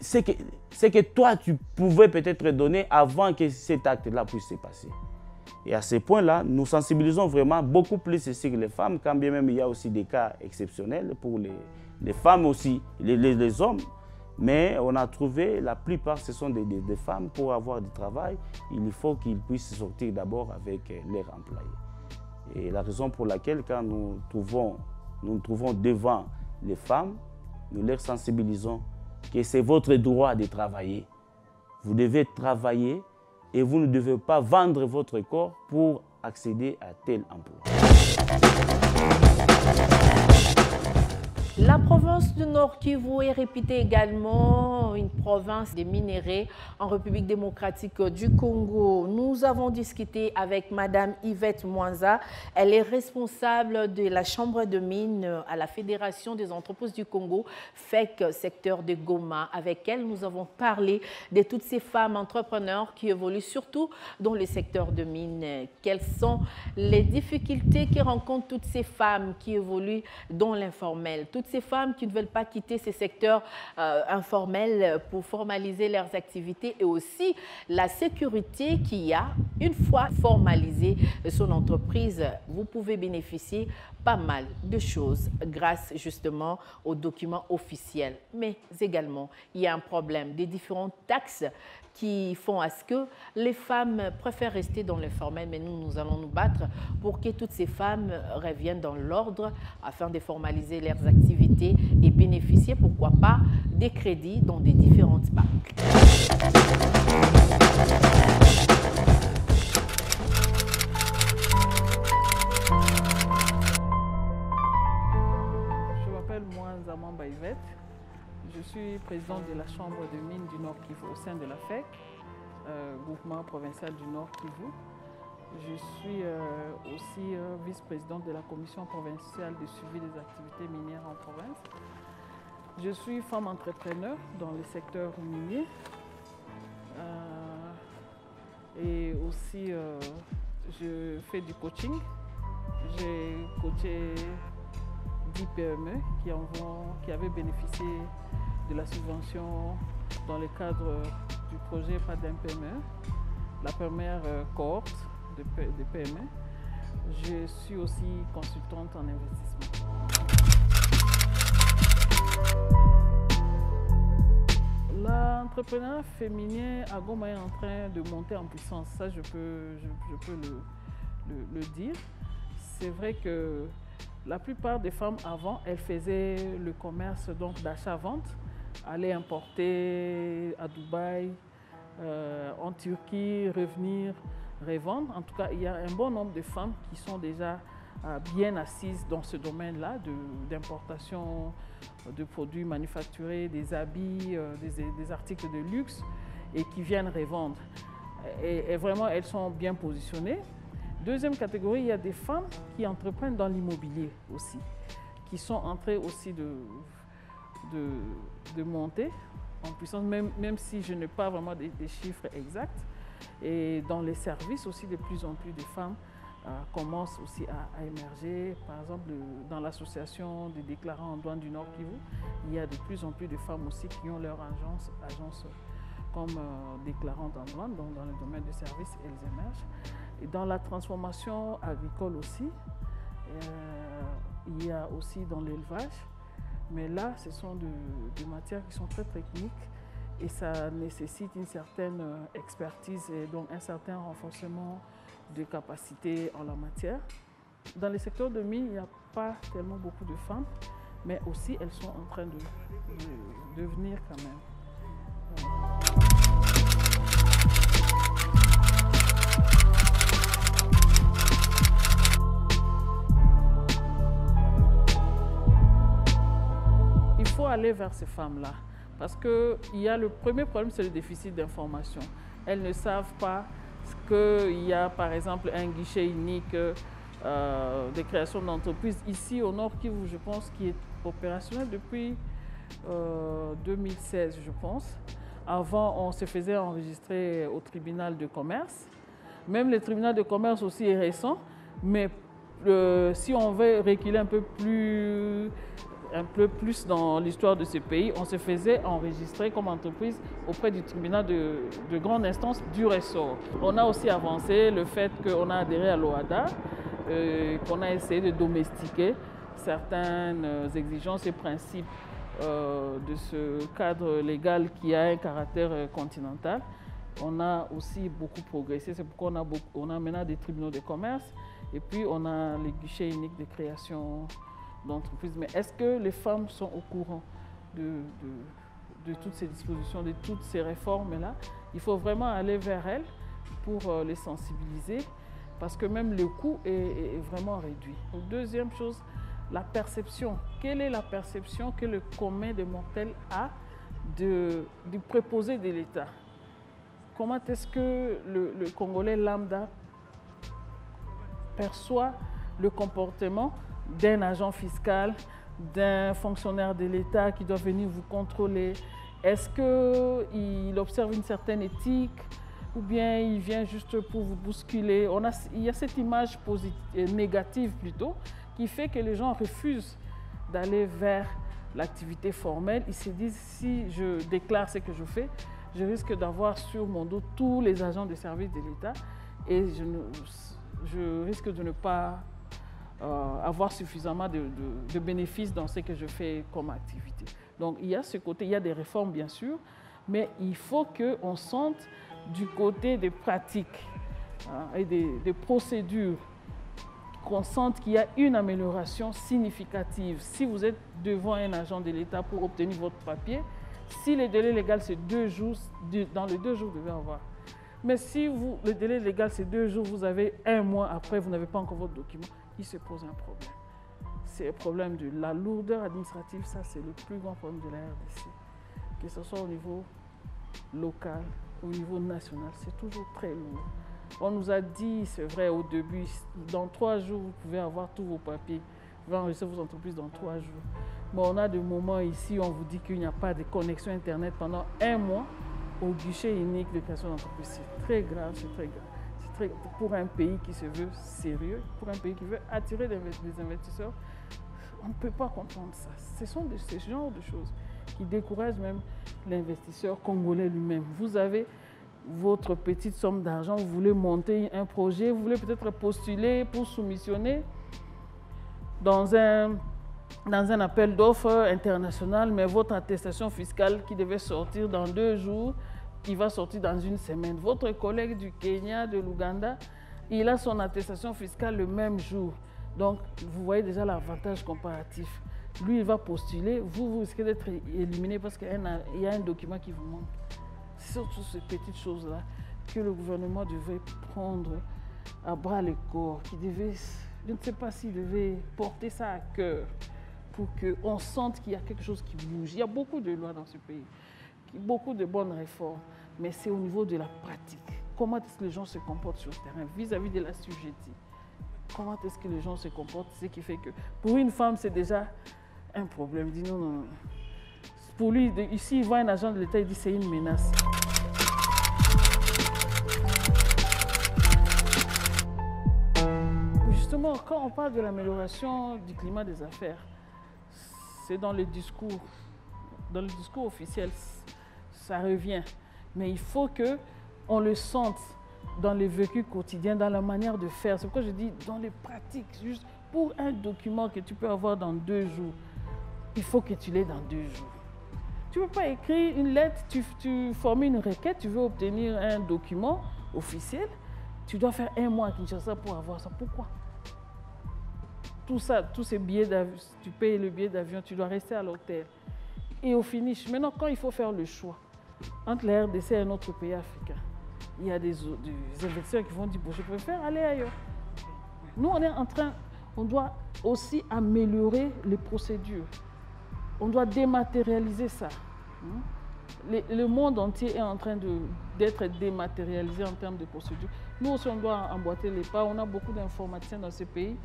[SPEAKER 4] ce que toi, tu pouvais peut-être donner avant que cet acte-là puisse se passer. Et à ce point-là, nous sensibilisons vraiment beaucoup plus sur les femmes, quand bien même il y a aussi des cas exceptionnels pour les femmes aussi, les hommes. Mais on a trouvé, la plupart, ce sont des femmes. Pour avoir du travail, il faut qu'ils puissent sortir d'abord avec leurs employés. Et la raison pour laquelle, quand nous nous trouvons devant les femmes, nous leur sensibilisons que c'est votre droit de travailler. Vous devez travailler et vous ne devez pas vendre votre corps pour accéder à tel emploi.
[SPEAKER 1] La province du Nord Kivu est réputée également une province des minéraux en République démocratique du Congo. Nous avons discuté avec Madame Yvette Mwanza. Elle est responsable de la Chambre de mines à la Fédération des entreprises du Congo, FEC, secteur de Goma. Avec elle, nous avons parlé de toutes ces femmes entrepreneurs qui évoluent surtout dans le secteur de mines. Quelles sont les difficultés que rencontrent toutes ces femmes qui évoluent dans l'informel? Toutes ces femmes qui ne veulent pas quitter ces secteurs informels pour formaliser leurs activités, et aussi la sécurité qu'il y a une fois formalisée son entreprise. Vous pouvez bénéficier pas mal de choses grâce justement aux documents officiels. Mais également, il y a un problème des différentes taxes qui font à ce que les femmes préfèrent rester dans le formel, mais nous allons nous battre pour que toutes ces femmes reviennent dans l'ordre afin de formaliser leurs activités et bénéficier, pourquoi pas, des crédits dans des différentes banques.
[SPEAKER 2] Je m'appelle Mwanza Yvette. Je suis présidente de la Chambre de mines du Nord Kivu au sein de la FEC, groupement provincial du Nord Kivu. Je suis aussi vice-présidente de la commission provinciale de suivi des activités minières en province. Je suis femme entrepreneur dans le secteur minier et aussi je fais du coaching. J'ai coaché 10 PME qui avaient bénéficié de la subvention dans le cadre du projet PADEM PME, la première cohorte de PME. Je suis aussi consultante en investissement. L'entrepreneuriat féminin à Goma est en train de monter en puissance, ça je peux le dire. C'est vrai que la plupart des femmes avant, elles faisaient le commerce d'achat-vente, aller importer à Dubaï, en Turquie, revenir, revendre. En tout cas, il y a un bon nombre de femmes qui sont déjà bien assises dans ce domaine-là d'importation de produits manufacturés, des habits, des articles de luxe et qui viennent revendre. Et vraiment, elles sont bien positionnées. Deuxième catégorie, il y a des femmes qui entreprennent dans l'immobilier aussi, qui sont en train aussi de monter en puissance, même si je n'ai pas vraiment des chiffres exacts. Et dans les services aussi, de plus en plus de femmes commencent aussi à émerger. Par exemple, dans l'association des déclarants en douane du Nord Kivu, il y a de plus en plus de femmes aussi qui ont leur agence comme déclarantes en douane, donc dans le domaine des services, elles émergent. Et dans la transformation agricole aussi, il y a aussi dans l'élevage, mais là, ce sont des matières qui sont très techniques et ça nécessite une certaine expertise et donc un certain renforcement de capacités en la matière. Dans les secteurs de mines, il n'y a pas tellement beaucoup de femmes, mais aussi elles sont en train de venir quand même. Il faut aller vers ces femmes-là parce que le premier problème, c'est le déficit d'information. Elles ne savent pas qu'il y a par exemple un guichet unique de création d'entreprises ici au Nord Kivu, je pense, qui est opérationnel depuis 2016, je pense. Avant, on se faisait enregistrer au tribunal de commerce. Même le tribunal de commerce aussi est récent, mais si on veut reculer un peu plus
[SPEAKER 5] un peu plus dans l'histoire de ce pays, on se faisait enregistrer comme entreprise auprès du tribunal de grande instance du ressort. On a aussi avancé le fait qu'on a adhéré à l'OHADA, qu'on a essayé de domestiquer certaines exigences et principes de ce cadre légal qui a un caractère continental. On a aussi beaucoup progressé, c'est pourquoi on a maintenant des tribunaux de commerce et puis on a les guichets uniques de création d'entreprise. Mais est-ce que les femmes sont au courant de toutes ces dispositions, de toutes ces réformes-là? Il faut vraiment aller vers elles pour les sensibiliser parce que même le coût est vraiment réduit. Deuxième chose, la perception. Quelle est la perception que le commun des mortels a du préposé de l'État? Comment est-ce que le Congolais lambda perçoit le comportement d'un agent fiscal, d'un fonctionnaire de l'État qui doit venir vous contrôler? Est-ce qu'il observe une certaine éthique ou bien il vient juste pour vous bousculer? Il y a cette image négative plutôt qui fait que les gens refusent d'aller vers l'activité formelle. Ils se disent, si je déclare ce que je fais, je risque d'avoir sur mon dos tous les agents de service de l'État et je risque de ne pas avoir suffisamment de bénéfices dans ce que je fais comme activité. Donc il y a ce côté, il y a des réformes bien sûr, mais il faut qu'on sente du côté des pratiques et des procédures, qu'on sente qu'il y a une amélioration significative. Si vous êtes devant un agent de l'État pour obtenir votre papier, si le délai légal c'est 2 jours, dans les 2 jours vous devez avoir. Mais si le délai légal c'est 2 jours, vous avez 1 mois après, vous n'avez pas encore votre document, il se pose un problème. C'est le problème de la lourdeur administrative, ça c'est le plus grand problème de la RDC. Que ce soit au niveau local, au niveau national, c'est toujours très lourd. On nous a dit, c'est vrai au début, dans 3 jours vous pouvez avoir tous vos papiers, vous pouvez enregistrer vos entreprises dans 3 jours. Mais on a des moments ici où on vous dit qu'il n'y a pas de connexion Internet pendant 1 mois au guichet unique de création d'entreprise. C'est très grave, c'est très grave. Pour un pays qui se veut sérieux, pour un pays qui veut attirer des investisseurs, on ne peut pas comprendre ça. Ce sont ce genre de choses qui découragent même l'investisseur congolais lui-même. Vous avez votre petite somme d'argent, vous voulez monter un projet, vous voulez peut-être postuler pour soumissionner dans un appel d'offres international, mais votre attestation fiscale qui devait sortir dans 2 jours, il va sortir dans 1 semaine. Votre collègue du Kenya, de l'Ouganda, il a son attestation fiscale le même jour. Donc, vous voyez déjà l'avantage comparatif. Lui, il va postuler, vous risquez d'être éliminé parce qu'il y a un document qui vous manque. C'est surtout ces petites choses-là que le gouvernement devait prendre à bras le corps, qui devait, je ne sais pas s'il devait porter ça à cœur pour qu'on sente qu'il y a quelque chose qui bouge. Il y a beaucoup de lois dans ce pays, beaucoup de bonnes réformes, mais c'est au niveau de la pratique. Comment est-ce que les gens se comportent sur le terrain vis-à-vis de la sujetti? Comment est-ce que les gens se comportent? Ce qui fait que pour une femme, c'est déjà un problème. Il dit non, non, non. Pour lui, ici, il voit un agent de l'État, il dit c'est une menace. Justement, quand on parle de l'amélioration du climat des affaires, c'est dans le discours officiel, ça revient. Mais il faut qu'on le sente dans le vécu quotidien, dans la manière de faire. C'est pourquoi je dis dans les pratiques. Juste pour un document que tu peux avoir dans 2 jours, il faut que tu l'aies dans 2 jours. Tu ne peux pas écrire une lettre, tu formes une requête, tu veux obtenir un document officiel, tu dois faire 1 mois à Kinshasa pour avoir ça. Pourquoi? Tout ça, tous ces billets d'avion, tu payes le billet d'avion, tu dois rester à l'hôtel. Et au finish, maintenant quand il faut faire le choix entre la RDC et un autre pays africain, il y a des investisseurs qui vont dire, bon, je préfère aller ailleurs. Nous, on doit aussi améliorer les procédures. On doit dématérialiser ça. Le monde entier est en train d'être dématérialisé en termes de procédures. Nous aussi, on doit emboîter les pas. On a beaucoup d'informaticiens dans ce pays.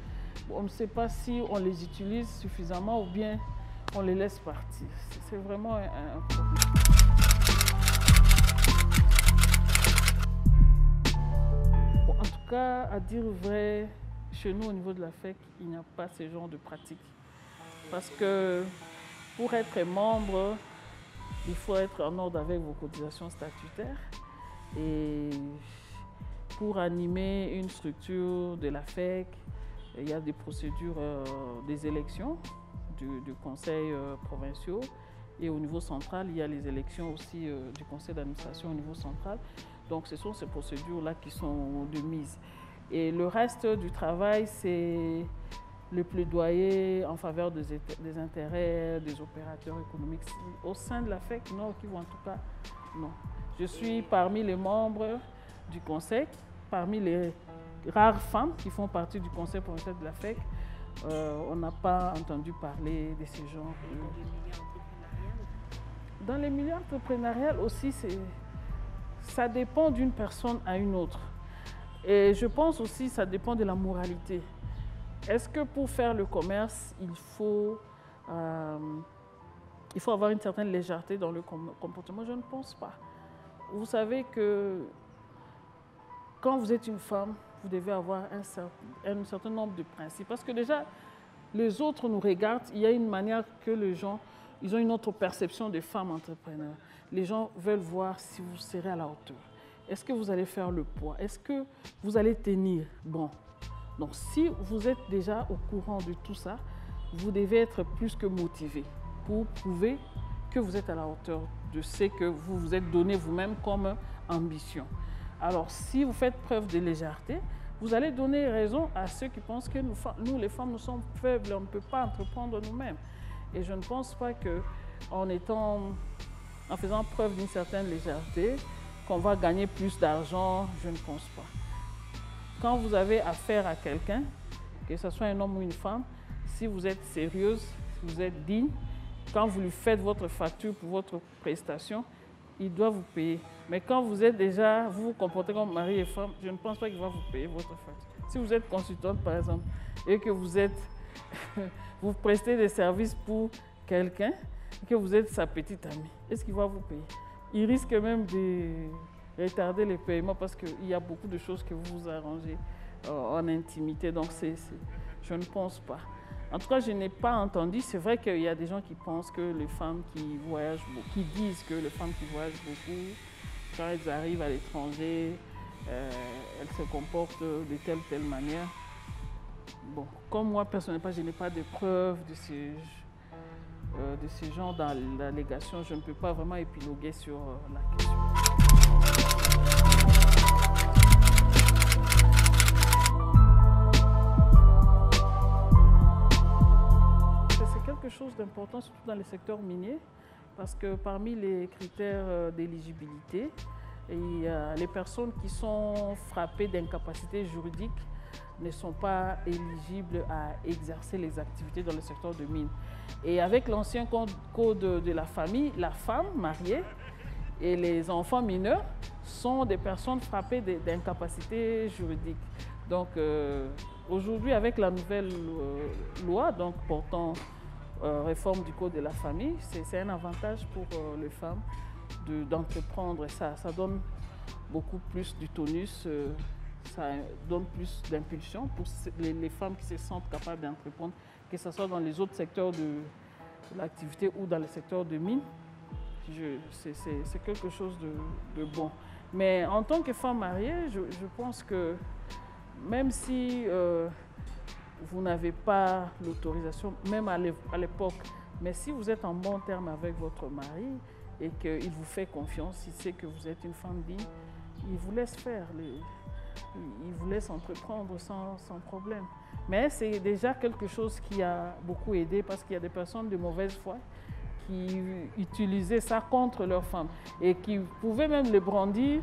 [SPEAKER 5] On ne sait pas si on les utilise suffisamment ou bien on les laisse partir. C'est vraiment un problème. Bon, en tout cas, à dire vrai, chez nous, au niveau de la FEC, il n'y a pas ce genre de pratique. Parce que pour être membre, il faut être en ordre avec vos cotisations statutaires. Et pour animer une structure de la FEC, il y a des procédures des élections du conseil provincial. Et au niveau central, il y a les élections aussi du conseil d'administration au niveau central. Donc ce sont ces procédures-là qui sont de mise. Et le reste du travail, c'est le plaidoyer en faveur des intérêts des opérateurs économiques. Au sein de la FEC, non, au Kivu en tout cas, non. Je suis parmi les membres du conseil, parmi les rares femmes qui font partie du conseil provincial de la FEC. On n'a pas entendu parler de ces genres. Dans les milieux entrepreneuriales aussi, ça dépend d'une personne à une autre. Et je pense aussi que ça dépend de la moralité. Est-ce que pour faire le commerce, il faut avoir une certaine légèreté dans le comportement? Je ne pense pas. Vous savez que quand vous êtes une femme, vous devez avoir un certain nombre de principes. Parce que déjà, les autres nous regardent. Il y a une manière que les gens, ils ont une autre perception des femmes entrepreneurs. Les gens veulent voir si vous serez à la hauteur. Est-ce que vous allez faire le poids? Est-ce que vous allez tenir bon? Donc, si vous êtes déjà au courant de tout ça, vous devez être plus que motivé pour prouver que vous êtes à la hauteur de ce que vous vous êtes donné vous-même comme ambition. Alors, si vous faites preuve de légèreté, vous allez donner raison à ceux qui pensent que nous les femmes, nous sommes faibles et on ne peut pas entreprendre nous-mêmes. Et je ne pense pas qu'en faisant preuve d'une certaine légèreté, qu'on va gagner plus d'argent, je ne pense pas. Quand vous avez affaire à quelqu'un, que ce soit un homme ou une femme, si vous êtes sérieuse, si vous êtes digne, quand vous lui faites votre facture pour votre prestation, il doit vous payer. Mais quand vous vous comportez comme mari et femme, je ne pense pas qu'il va vous payer votre facture. Si vous êtes consultante, par exemple, et que vous prestez des services pour quelqu'un, et que vous êtes sa petite amie, est-ce qu'il va vous payer? Il risque même de retarder les paiements parce qu'il y a beaucoup de choses que vous vous arrangez en intimité. Donc, je ne pense pas. En tout cas, je n'ai pas entendu. C'est vrai qu'il y a des gens qui pensent que les femmes qui voyagent beaucoup, qui disent que les femmes qui voyagent beaucoup, quand elles arrivent à l'étranger, elles se comportent de telle ou telle manière. Bon, comme moi, personnellement, je n'ai pas de preuves de ce genre d'allégations. Je ne peux pas vraiment épiloguer sur la question. C'est quelque chose d'important, surtout dans le secteur minier, parce que parmi les critères d'éligibilité, les personnes qui sont frappées d'incapacité juridique ne sont pas éligibles à exercer les activités dans le secteur de mine. Et avec l'ancien code de la famille, la femme mariée et les enfants mineurs sont des personnes frappées d'incapacité juridique. Donc aujourd'hui, avec la nouvelle loi portant réforme du code de la famille, c'est un avantage pour les femmes d'entreprendre. Ça donne beaucoup plus du tonus. Ça donne plus d'impulsion pour les femmes qui se sentent capables d'entreprendre, que ce soit dans les autres secteurs de l'activité ou dans le secteur de mine. C'est quelque chose de bon. Mais en tant que femme mariée, je pense que même si vous n'avez pas l'autorisation, même à l'époque, mais si vous êtes en bon terme avec votre mari et qu'il vous fait confiance, il sait que vous êtes une femme digne, il vous laisse faire. Il vous laisse entreprendre sans problème. Mais c'est déjà quelque chose qui a beaucoup aidé parce qu'il y a des personnes de mauvaise foi qui utilisaient ça contre leurs femmes et qui pouvaient même les brandir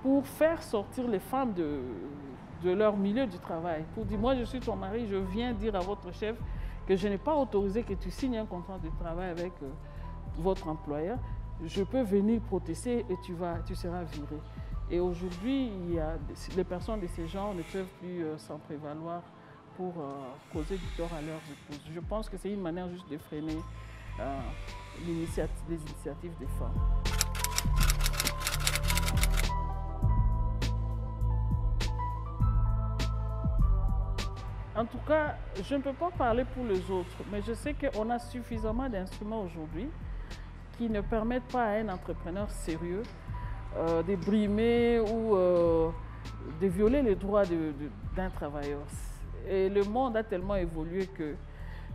[SPEAKER 5] pour faire sortir les femmes de leur milieu du travail. Pour dire, moi je suis ton mari, je viens dire à votre chef que je n'ai pas autorisé que tu signes un contrat de travail avec votre employeur. Je peux venir protester et tu seras viré. Et aujourd'hui, les personnes de ce genre ne peuvent plus s'en prévaloir pour causer du tort à leurs épouses. Je pense que c'est une manière juste de freiner les initiatives des femmes. En tout cas, je ne peux pas parler pour les autres, mais je sais qu'on a suffisamment d'instruments aujourd'hui qui ne permettent pas à un entrepreneur sérieux de brimer ou de violer les droits d'un travailleur. Et le monde a tellement évolué que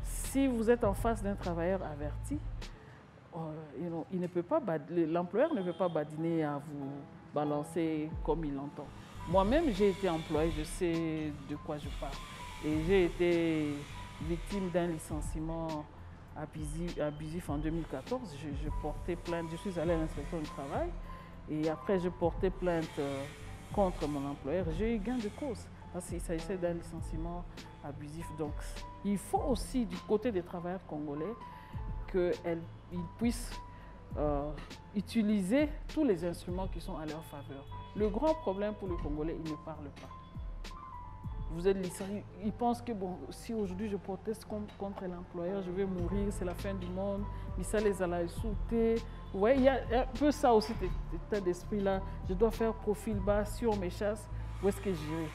[SPEAKER 5] si vous êtes en face d'un travailleur averti, l'employeur ne peut pas badiner à vous balancer comme il l'entend. Moi-même, j'ai été employé, je sais de quoi je parle. Et j'ai été victime d'un licenciement abusif en 2014. Je portais plainte, je suis allée à l'inspection du travail et après je portais plainte contre mon employeur. J'ai eu gain de cause parce qu'il s'agissait d'un licenciement abusif. Donc il faut aussi du côté des travailleurs congolais qu'ils puissent utiliser tous les instruments qui sont à leur faveur. Le grand problème pour le Congolais, ils ne parlent pas. Vous êtes licencié, ils pensent que bon, si aujourd'hui je proteste contre l'employeur, je vais mourir, c'est la fin du monde, mais ça les a sauté. Vous voyez, il y a un peu ça aussi, cet état d'esprit-là. Je dois faire profil bas, si on me chasse, où est-ce que j'irai?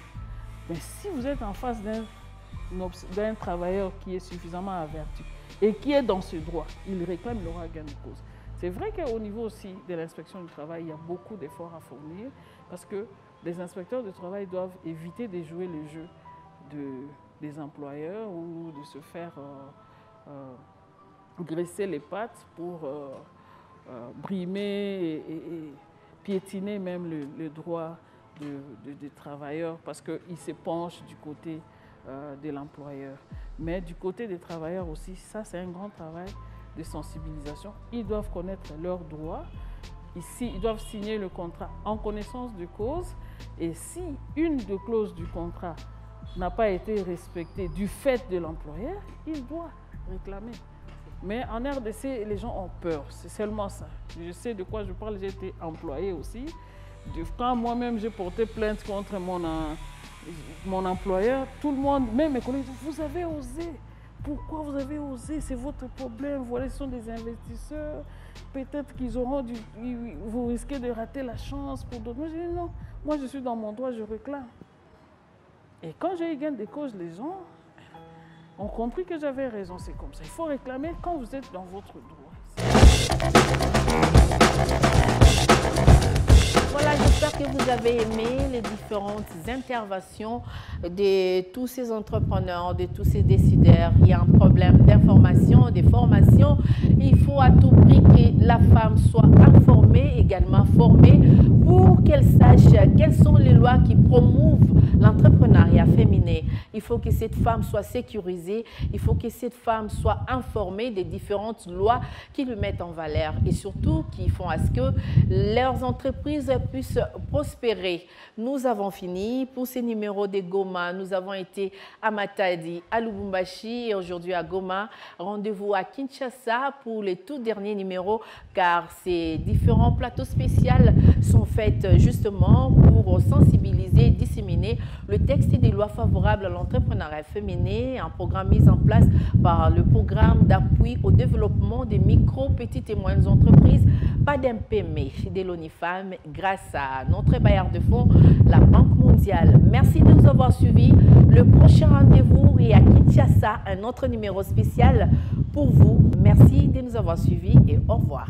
[SPEAKER 5] Mais si vous êtes en face d'un travailleur qui est suffisamment averti et qui est dans ce droit, il réclame, il aura gain de cause. C'est vrai qu'au niveau aussi de l'inspection du travail, il y a beaucoup d'efforts à fournir parce que les inspecteurs du travail doivent éviter de jouer le jeu des employeurs ou de se faire graisser les pattes pour brimer et piétiner même le droit des travailleurs parce qu'ils se penchent du côté de l'employeur. Mais du côté des travailleurs aussi, ça c'est un grand travail de sensibilisation. Ils doivent connaître leurs droits. Ici, ils doivent signer le contrat en connaissance de cause. Et si une des clauses du contrat n'a pas été respectée du fait de l'employeur, il doit réclamer. Mais en RDC, les gens ont peur. C'est seulement ça. Je sais de quoi je parle. J'ai été employé aussi. Quand moi-même j'ai porté plainte contre mon employeur, tout le monde, même mes collègues, vous avez osé. Pourquoi vous avez osé? C'est votre problème. Voilà, ce sont des investisseurs. Peut-être qu'ils auront vous risquez de rater la chance pour d'autres. Moi, j'ai dit non. Moi, je suis dans mon droit, je réclame. Et quand j'ai eu gain de cause, les gens ont compris que j'avais raison. C'est comme ça. Il faut réclamer quand vous êtes dans votre droit.
[SPEAKER 1] Voilà, j'espère que vous avez aimé les différentes interventions de tous ces entrepreneurs, de tous ces décideurs. Il y a un problème d'information, de formation. Il faut à tout prix que la femme soit informée, également formée, pour qu'elle sache quelles sont les lois qui promouvent l'entrepreneuriat féminin. Il faut que cette femme soit sécurisée, il faut que cette femme soit informée des différentes lois qui lui mettent en valeur et surtout qui font à ce que leurs entreprises puissent prospérer. Nous avons fini pour ces numéros de Goma. Nous avons été à Matadi, à Lubumbashi et aujourd'hui à Goma. Rendez-vous à Kinshasa pour les tout derniers numéros car ces différents plateaux spéciaux sont faits justement pour sensibiliser et disséminer le texte des lois favorables à l'entrepreneuriat féminin, un programme mis en place par le programme d'appui au développement des micro, petites et moyennes entreprises, PADEMPM de l'ONIFAM, grâce à notre bailleur de fonds, la Banque mondiale. Merci de nous avoir suivis. Le prochain rendez-vous est à Kinshasa, un autre numéro spécial pour vous. Merci de nous avoir suivis et au revoir.